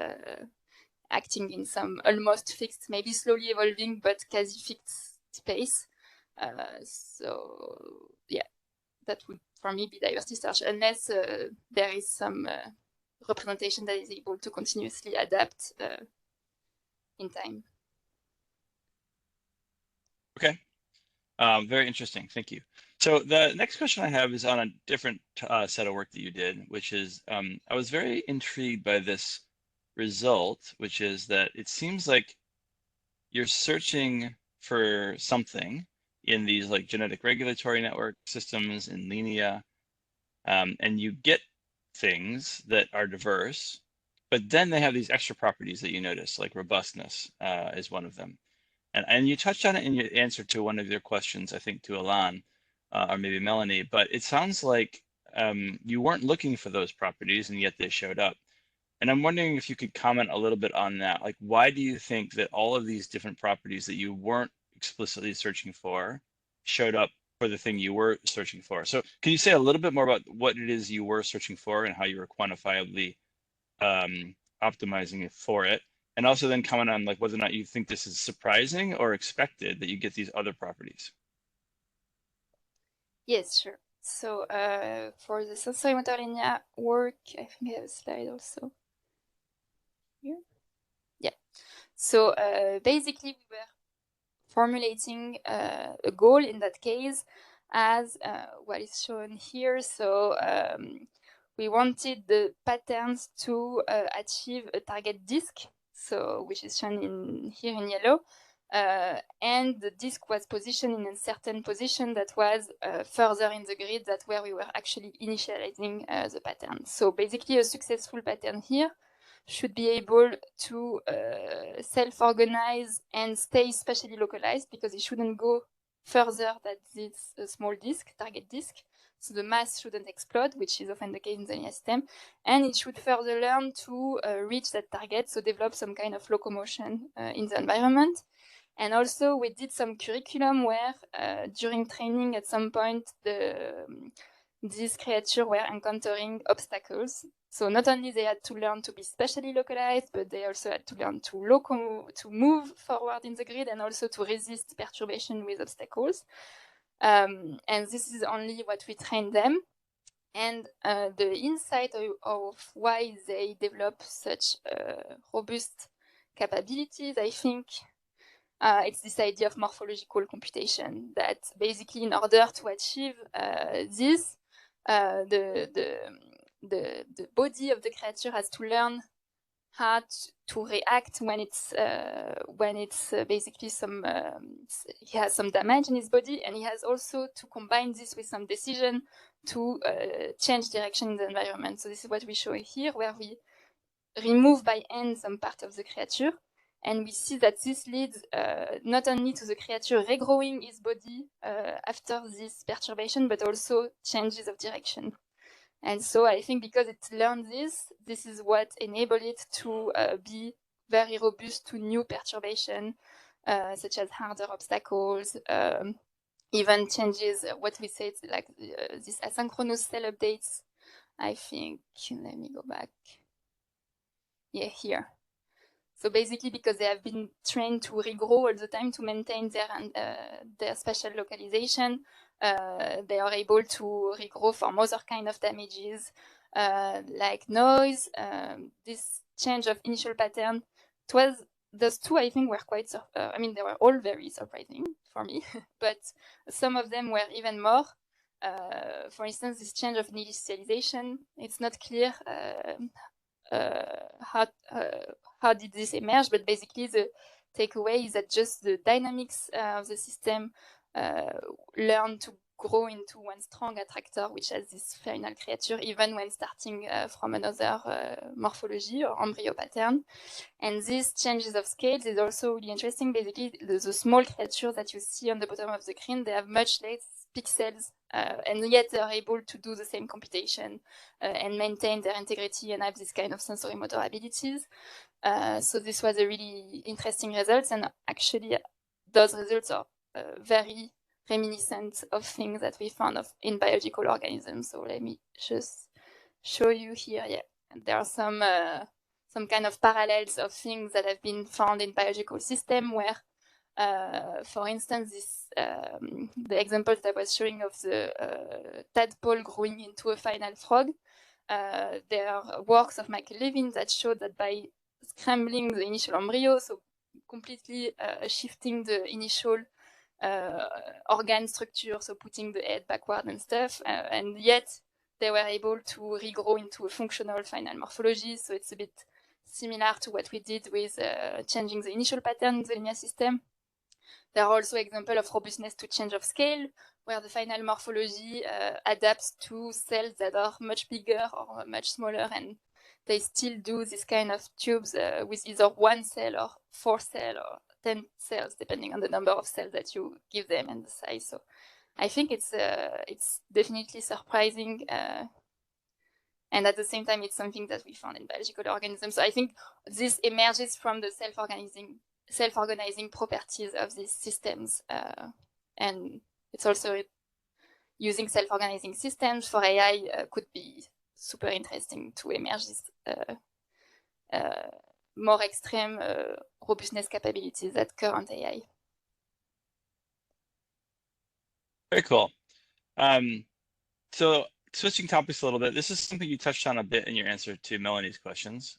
acting in some almost fixed, maybe slowly evolving, but quasi-fixed space. So yeah, that would for me be diversity search, unless there is some representation that is able to continuously adapt in time. Okay, very interesting. Thank you. So the next question I have is on a different set of work that you did, which is I was very intrigued by this result, which is that it seems like you're searching for something in these like genetic regulatory network systems in Linea, and you get things that are diverse, but then they have these extra properties that you notice, like robustness is one of them. And you touched on it in your answer to one of your questions, I think to Alan, or maybe Melanie, but it sounds like you weren't looking for those properties and yet they showed up. And I'm wondering if you could comment a little bit on that. Like, why do you think that all of these different properties that you weren't explicitly searching for showed up for the thing you were searching for? So can you say a little bit more about what it is you were searching for and how you were quantifiably optimizing it for it? And also then comment on like whether or not you think this is surprising or expected that you get these other properties. Yes, sure. So for the sensory-motor linear work, I think I have a slide also. Here. Yeah. So basically, we were formulating a goal in that case as what is shown here. So we wanted the patterns to achieve a target disk, so which is shown here in yellow, and the disk was positioned in a certain position that was further in the grid than where we were actually initializing the pattern. So basically, a successful pattern here should be able to self-organize and stay spatially localized, because it shouldn't go further than this small disk, target disk. So the mass shouldn't explode, which is often the case in the linear system, and it should further learn to reach that target, so develop some kind of locomotion in the environment. And also we did some curriculum where during training at some point these creatures were encountering obstacles. So not only they had to learn to be spatially localized, but they also had to learn to move forward in the grid and also to resist perturbation with obstacles. And this is only what we trained them. And the insight of why they develop such robust capabilities, I think, it's this idea of morphological computation, that basically in order to achieve this, the body of the creature has to learn how to react when it's basically he has some damage in his body, and he has also to combine this with some decision to change direction in the environment. So this is what we show here, where we remove by hand some part of the creature, and we see that this leads not only to the creature regrowing his body after this perturbation, but also changes of direction. And so I think because it learned this is what enabled it to be very robust to new perturbation, such as harder obstacles, even changes, what we say, like this asynchronous cell updates. I think, let me go back. Yeah, here. So basically, because they have been trained to regrow all the time to maintain their spatial localization, they are able to regrow from other kind of damages, like noise. This change of initial pattern, those two, I think, were quite, I mean, they were all very surprising for me, but some of them were even more. For instance, this change of initialization, it's not clear how did this emerge, but basically the takeaway is that just the dynamics of the system learn to grow into one strong attractor, which has this final creature, even when starting from another morphology or embryo pattern. And these changes of scales is also really interesting. Basically, the small creatures that you see on the bottom of the screen, they have much less pixels, and yet they are able to do the same computation and maintain their integrity and have this kind of sensory motor abilities. So this was a really interesting result, and actually those results are very reminiscent of things that we found in biological organisms. So let me just show you here. Yeah, there are some kind of parallels of things that have been found in biological system where, for instance, the example that I was showing of the tadpole growing into a final frog. There are works of Michael Levin that showed that by scrambling the initial embryo, so completely shifting the initial organ structure, so putting the head backward and stuff, and yet they were able to regrow into a functional final morphology. So it's a bit similar to what we did with changing the initial pattern in the linear system. There are also examples of robustness to change of scale, where the final morphology adapts to cells that are much bigger or much smaller, and they still do this kind of tubes with either 1 cell or 4 cells or 10 cells, depending on the number of cells that you give them and the size. So I think it's definitely surprising, and at the same time, it's something that we found in biological organisms. So I think this emerges from the self-organizing properties of these systems, and it's also using self-organizing systems for AI could be super interesting to emerge this more extreme robustness capabilities that current AI. Very cool. So switching topics a little bit, this is something you touched on a bit in your answer to Melanie's questions,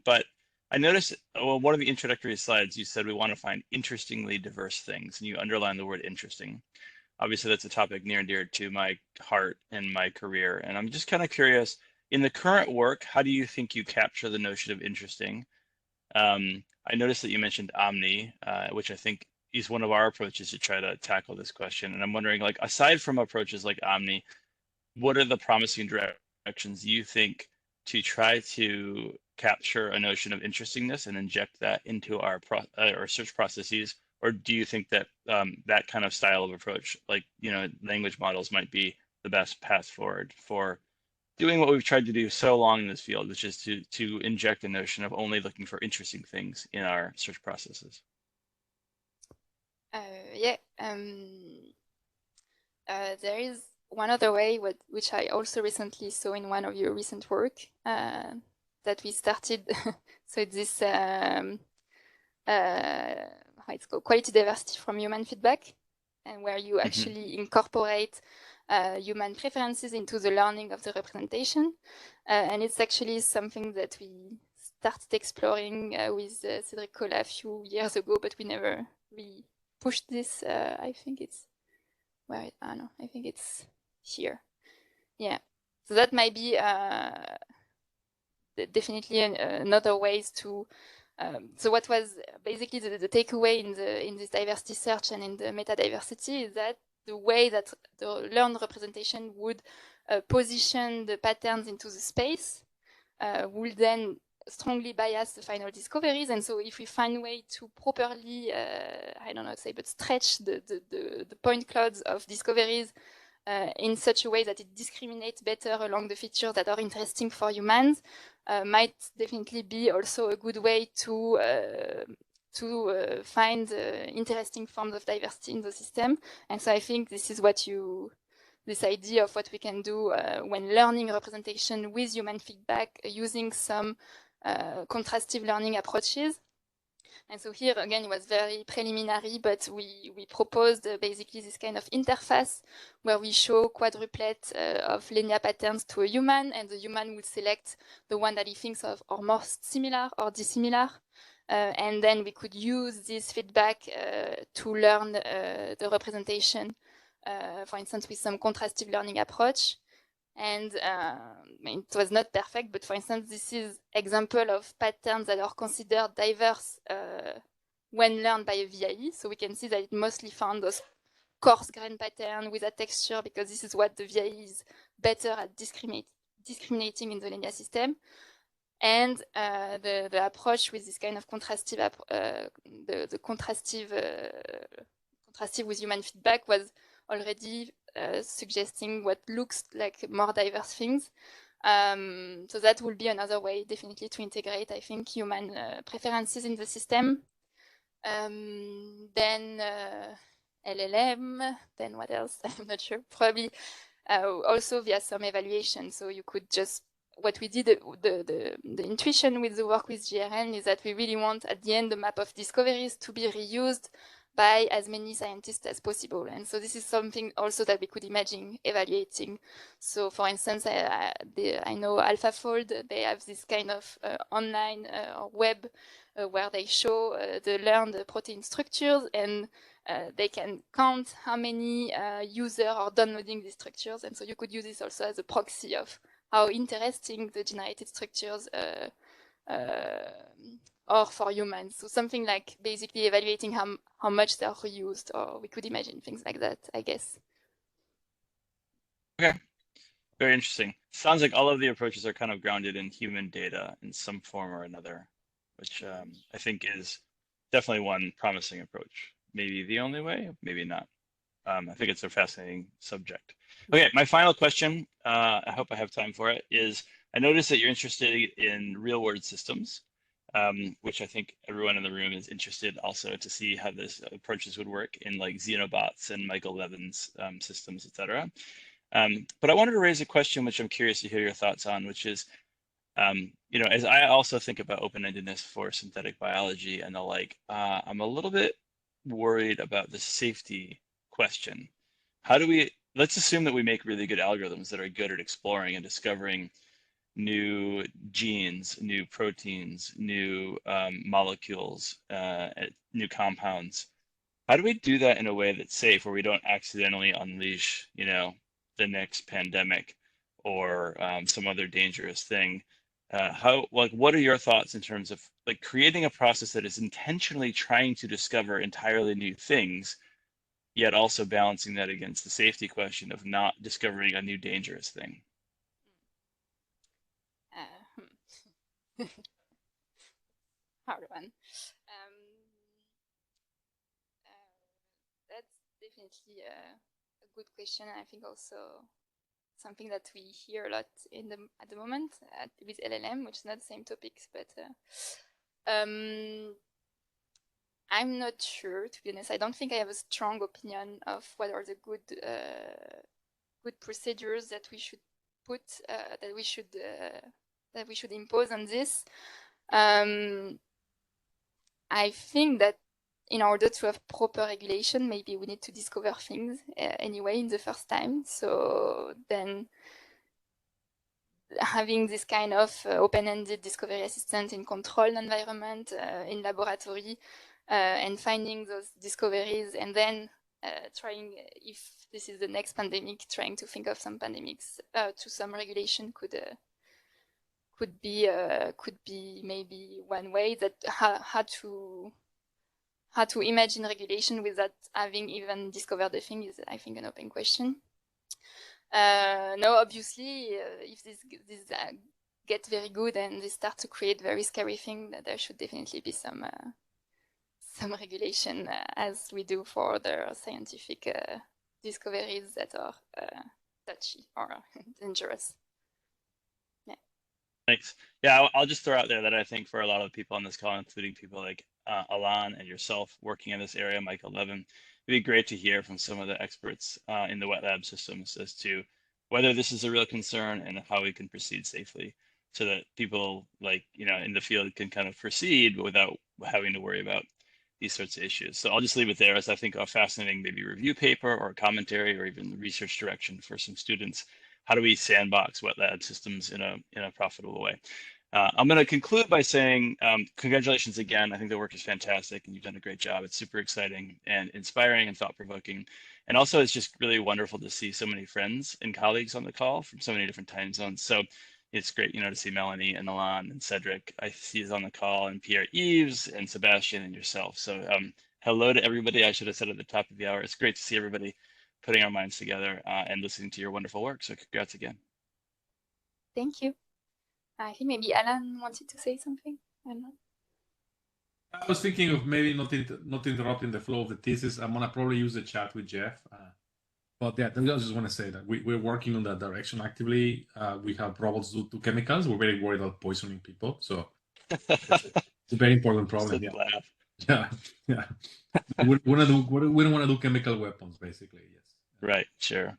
but I noticed, well, one of the introductory slides, you said we want to find interestingly diverse things, and you underlined the word interesting. Obviously, that's a topic near and dear to my heart and my career, and I'm just kind of curious, in the current work, how do you think you capture the notion of interesting? I noticed that you mentioned Omni, which I think is one of our approaches to try to tackle this question. And I'm wondering, like, aside from approaches like Omni, what are the promising directions you think to try to capture a notion of interestingness and inject that into our search processes? Or do you think that that kind of style of approach, like, you know, language models might be the best path forward for doing what we've tried to do so long in this field, which is to inject a notion of only looking for interesting things in our search processes? Yeah, there is one other way, which I also recently saw in one of your recent work that we started. So it's this, how it's called, quality diversity from human feedback, and where you actually incorporate human preferences into the learning of the representation. And it's actually something that we started exploring with Cedric Cola a few years ago, but we never really pushed this. I think it's where I know. I think it's here. Yeah. So that might be definitely another ways to. So what was basically the takeaway in this diversity search and in the meta diversity is that the way that the learned representation would position the patterns into the space will then strongly bias the final discoveries. And so if we find a way to properly, I don't know how to say, but stretch the point clouds of discoveries in such a way that it discriminates better along the features that are interesting for humans, might definitely be also a good way to find interesting forms of diversity in the system. And so I think this is this idea of what we can do when learning representation with human feedback using some contrastive learning approaches. And so here, again, it was very preliminary, but we proposed basically this kind of interface where we show quadruplet of linear patterns to a human, and the human would select the one that he thinks of are most similar or dissimilar. And then we could use this feedback to learn the representation, for instance, with some contrastive learning approach. And it was not perfect, but for instance, this is example of patterns that are considered diverse when learned by a VIE. So we can see that it mostly found those coarse grain pattern with a texture, because this is what the VIE is better at discriminating in the linear system. And the approach with this kind of contrastive, the contrastive with human feedback was already suggesting what looks like more diverse things. So that will be another way, definitely, to integrate, I think, human preferences in the system. Then LLM, then what else? I'm not sure. Probably also via some evaluation. So you could just, what we did, the intuition with the work with GRN is that we really want, at the end, the map of discoveries to be reused by as many scientists as possible. And so this is something also that we could imagine evaluating. So for instance, I know AlphaFold, they have this kind of online web where they show the learned protein structures, and they can count how many users are downloading these structures. And so you could use this also as a proxy of how interesting the generated structures or for humans. So something like basically evaluating how much they are reused, or we could imagine things like that, I guess. Okay, very interesting. Sounds like all of the approaches are kind of grounded in human data in some form or another, which I think is definitely one promising approach. Maybe the only way, maybe not. I think it's a fascinating subject. Okay, my final question, I hope I have time for it, is I noticed that you're interested in real-world systems. Which I think everyone in the room is interested also to see how this approaches would work in like Xenobots and Michael Levin's systems, etc. But I wanted to raise a question which I'm curious to hear your thoughts on, which is, you know, as I also think about open-endedness for synthetic biology and the like, I'm a little bit worried about the safety question. How do we, let's assume that we make really good algorithms that are good at exploring and discovering new genes, new proteins, new molecules, new compounds. How do we do that in a way that's safe, where we don't accidentally unleash, you know, the next pandemic or some other dangerous thing. What are your thoughts in terms of like creating a process that is intentionally trying to discover entirely new things, yet also balancing that against the safety question of not discovering a new dangerous thing? Hard one. That's definitely a good question. I think also something that we hear a lot at the moment with LLM, which is not the same topics, but I'm not sure, to be honest. I don't think I have a strong opinion of what are the good procedures that we should put that we should impose on this. I think that in order to have proper regulation, maybe we need to discover things anyway in the first time. So then having this kind of open-ended discovery assistant in controlled environment, in laboratory, and finding those discoveries, and then trying, if this is the next pandemic, trying to think of some pandemics to some regulation could be maybe one way that how to imagine regulation without having even discovered the thing is, I think, an open question. No, obviously, if this get very good and they start to create very scary things, there should definitely be some regulation, as we do for the scientific discoveries that are touchy or dangerous. Yeah. Thanks. Yeah, I'll just throw out there that I think for a lot of people on this call, including people like Alan and yourself working in this area, Michael Levin, it'd be great to hear from some of the experts in the wet lab systems as to whether this is a real concern and how we can proceed safely, so that people like, in the field can kind of proceed without having to worry about these sorts of issues. So I'll just leave it there as I think a fascinating maybe review paper or commentary or even research direction for some students. How do we sandbox wet lab systems in a profitable way? I'm going to conclude by saying congratulations again. I think the work is fantastic and you've done a great job. It's super exciting and inspiring and thought-provoking. And also it's just really wonderful to see so many friends and colleagues on the call from so many different time zones. So it's great, to see Melanie and Alan and Cedric. I see is on the call, and Pierre-Yves and Sebastian and yourself. So hello to everybody. I should have said at the top of the hour. It's great to see everybody putting our minds together and listening to your wonderful work. So congrats again. Thank you. I think maybe Alan wanted to say something. I don't know. I was thinking of maybe not interrupting the flow of the thesis. I'm gonna probably use the chat with Jeff. But yeah, I just want to say that we're working on that direction actively. We have robots do chemicals. We're very worried about poisoning people. So it's a very important problem. Yeah. We don't want to do chemical weapons, basically. Yes. Right. Sure.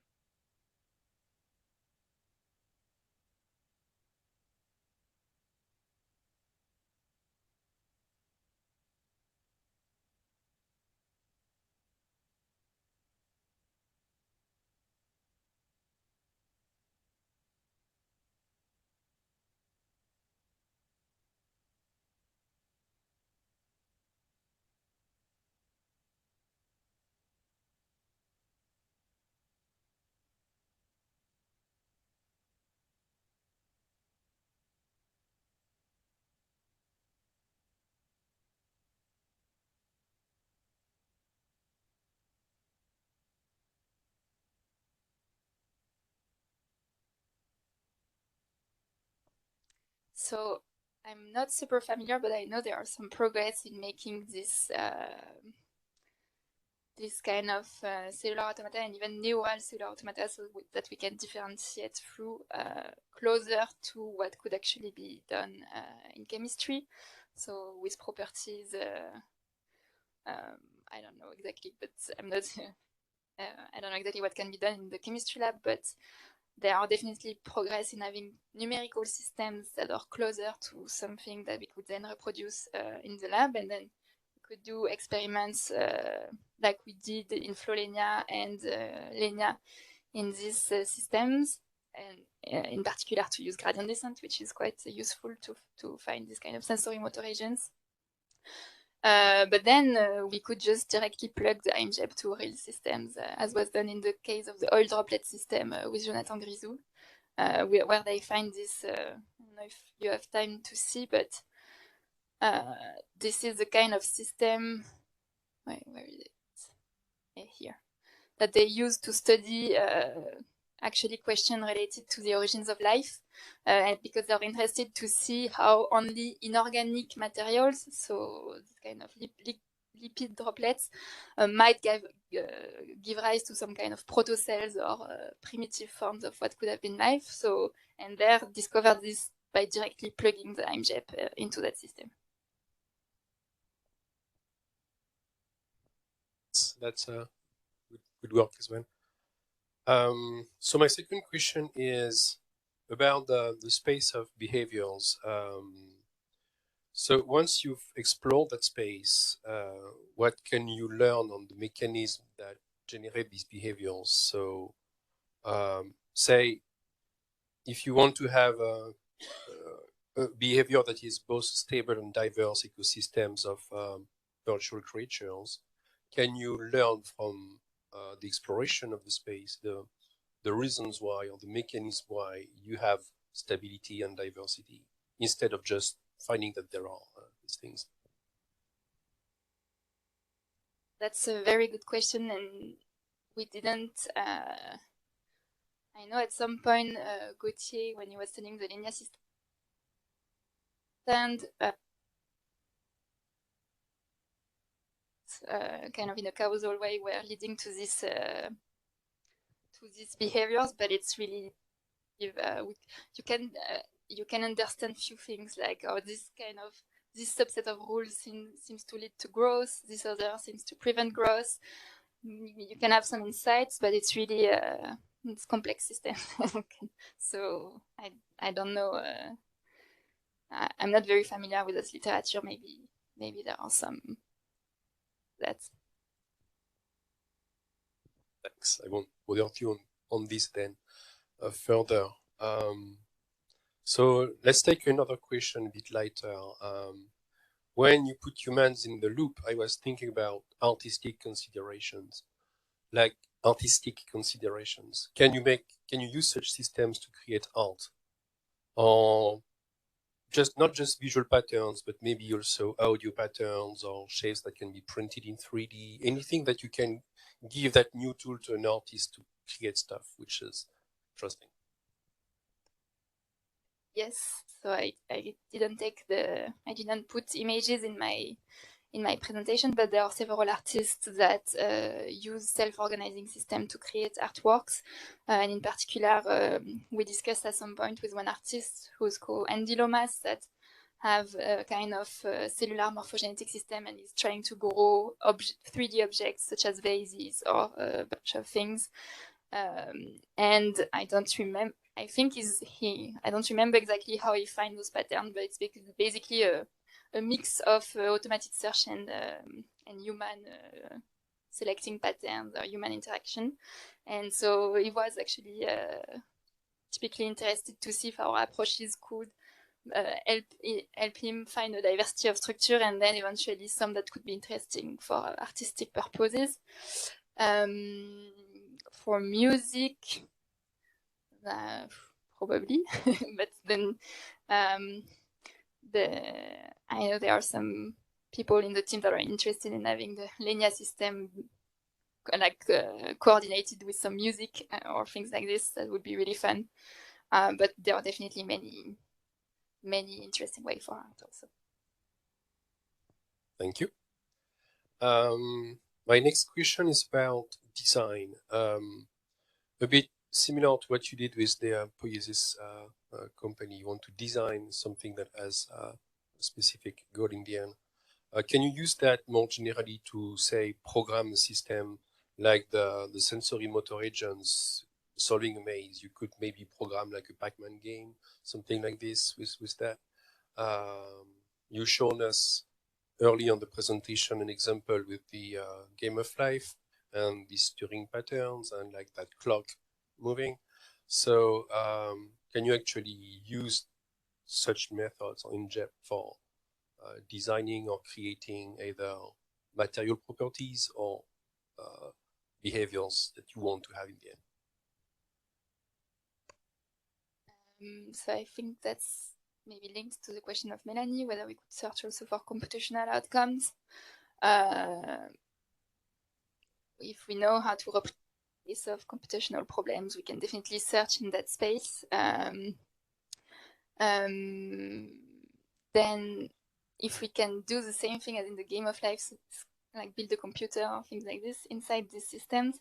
So I'm not super familiar, but I know there are some progress in making this this kind of cellular automata and even neural cellular automata, so that we can differentiate through closer to what could actually be done in chemistry. So with properties, I don't know exactly, but I'm not. I don't know exactly what can be done in the chemistry lab, but there are definitely progress in having numerical systems that are closer to something that we could then reproduce in the lab, and then we could do experiments like we did in flow linear and linear in these systems, and in particular to use gradient descent, which is quite useful to find this kind of sensory motor agents. But then we could just directly plug the IMJEB to real systems, as was done in the case of the oil droplet system with Jonathan Grisou. where they find this. I don't know if you have time to see, but this is the kind of system. Where is it? Here, that they use to study actually questions related to the origins of life, and because they're interested to see how only inorganic materials, so this kind of lipid droplets, might give rise to some kind of protocells or primitive forms of what could have been life. So, and they discovered this by directly plugging the IMJEP into that system. That's good work as well. So my second question is about the space of behaviors. So once you've explored that space, what can you learn on the mechanism that generate these behaviors? So say if you want to have a behavior that is both stable and diverse ecosystems of virtual creatures, can you learn from the exploration of the space, the reasons why or the mechanisms why you have stability and diversity, instead of just finding that there are these things? That's a very good question, and we didn't. I know at some point Gauthier, when he was studying the linear system, and kind of in a causal way were leading to these behaviors, but it's really you can understand few things like this subset of rules seems to lead to growth, this other seems to prevent growth. You can have some insights, but it's really it's complex system. So I don't know. I'm not very familiar with this literature. Maybe there are some. Thanks. I won't bother you on this then further. So let's take another question a bit lighter. When you put humans in the loop, I was thinking about artistic considerations. Like artistic considerations. Can you use such systems to create art? Or not just visual patterns, but maybe also audio patterns or shapes that can be printed in 3D, anything that you can give that new tool to an artist to create stuff, which is interesting. Yes, so I didn't put images in my presentation, but there are several artists that use self-organizing system to create artworks. And in particular, we discussed at some point with one artist who's called Andy Lomas that have a kind of cellular morphogenetic system and is trying to grow 3D objects such as vases or a bunch of things. And I don't remember. I don't remember exactly how he finds those patterns, but it's basically a mix of automated search and human selecting patterns or human interaction. And so he was actually typically interested to see if our approaches could help him find a diversity of structure and then eventually some that could be interesting for artistic purposes. For music, probably, but then I know there are some people in the team that are interested in having the linear system like coordinated with some music or things like this. That would be really fun. But there are definitely many interesting ways for art also. Thank you. My next question is about design. A bit similar to what you did with the Poietis company. You want to design something that has a specific goal in the end. Can you use that more generally to, say, program a system like the sensory motor agents solving a maze? You could maybe program like a Pac-Man game, something like this with that. You shown us early on the presentation an example with the game of life and these Turing patterns and like that clock moving. So can you actually use such methods or inject for designing or creating either material properties or behaviors that you want to have in the end? So I think that's maybe linked to the question of Melanie, whether we could search also for computational outcomes. If we know how to solve computational problems, we can definitely search in that space. Then if we can do the same thing as in the game of life, so like build a computer or things like this inside these systems,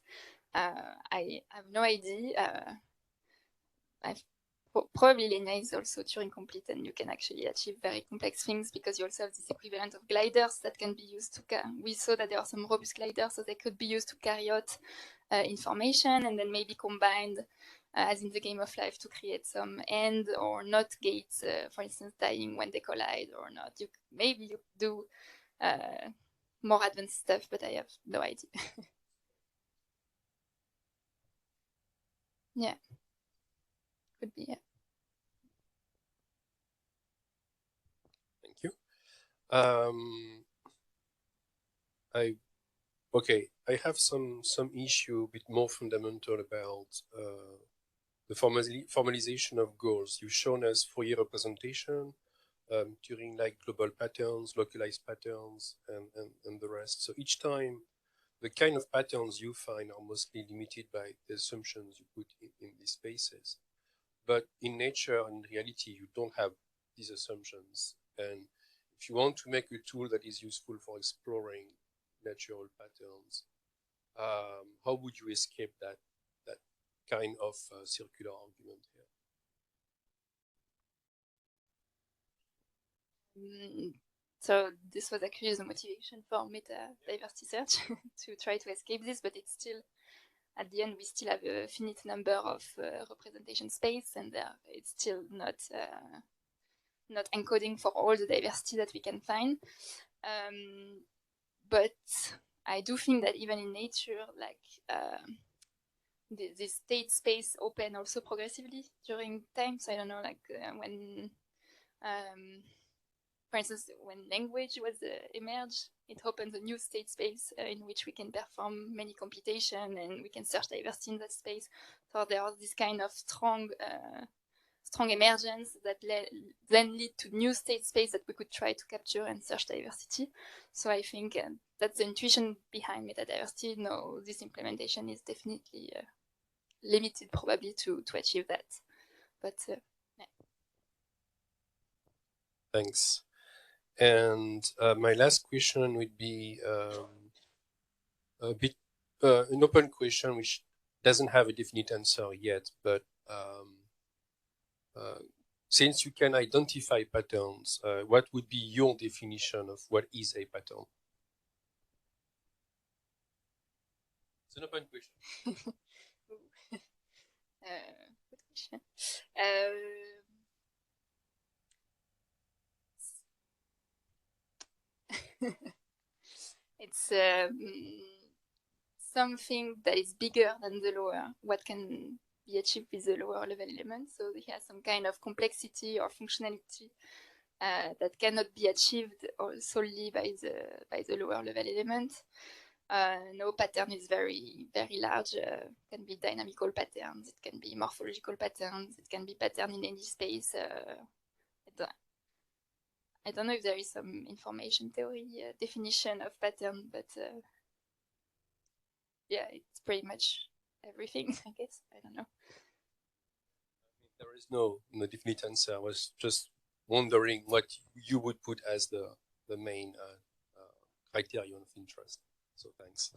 I have no idea. Probably linear is also Turing complete, and you can actually achieve very complex things because you also have this equivalent of gliders that can be used to we saw that there are some robust gliders, so they could be used to carry out information and then maybe combined as in the game of life to create some and or not gates, for instance, dying when they collide or not. Maybe you do more advanced stuff, but I have no idea. Yeah. Could be, yeah. Thank you. I have some issue a bit more fundamental about the formalization of goals. You've shown us Fourier representation, Turing like global patterns, localized patterns, and the rest. So each time, the kind of patterns you find are mostly limited by the assumptions you put in these spaces. But in nature and reality, you don't have these assumptions. And if you want to make a tool that is useful for exploring natural patterns, how would you escape that kind of circular argument here? So this was actually the motivation for meta diversity search to try to escape this, but it's still, at the end, we still have a finite number of representation space, and it's still not encoding for all the diversity that we can find. But I do think that even in nature, like the state space open also progressively during time. So I don't know, like when, for instance, when language was emerged, it opens a new state space in which we can perform many computation and we can search diversity in that space. So there are this kind of strong emergence that then lead to new state space that we could try to capture and search diversity. So I think that's the intuition behind metadiversity. No, this implementation is definitely limited probably to achieve that. But yeah. Thanks. And my last question would be a bit an open question which doesn't have a definite answer yet, but since you can identify patterns, what would be your definition of what is a pattern? It's an open question. Good question. It's something that is bigger than the lower. What can be achieved with the lower level element? So it has some kind of complexity or functionality that cannot be achieved solely by the lower level element. No pattern is very, very large. It can be dynamical patterns, it can be morphological patterns, it can be pattern in any space. I don't know if there is some information theory definition of pattern, but yeah, it's pretty much everything, I guess. I don't know. There is no definite answer. I was just wondering what you would put as the main criterion of interest. So thanks.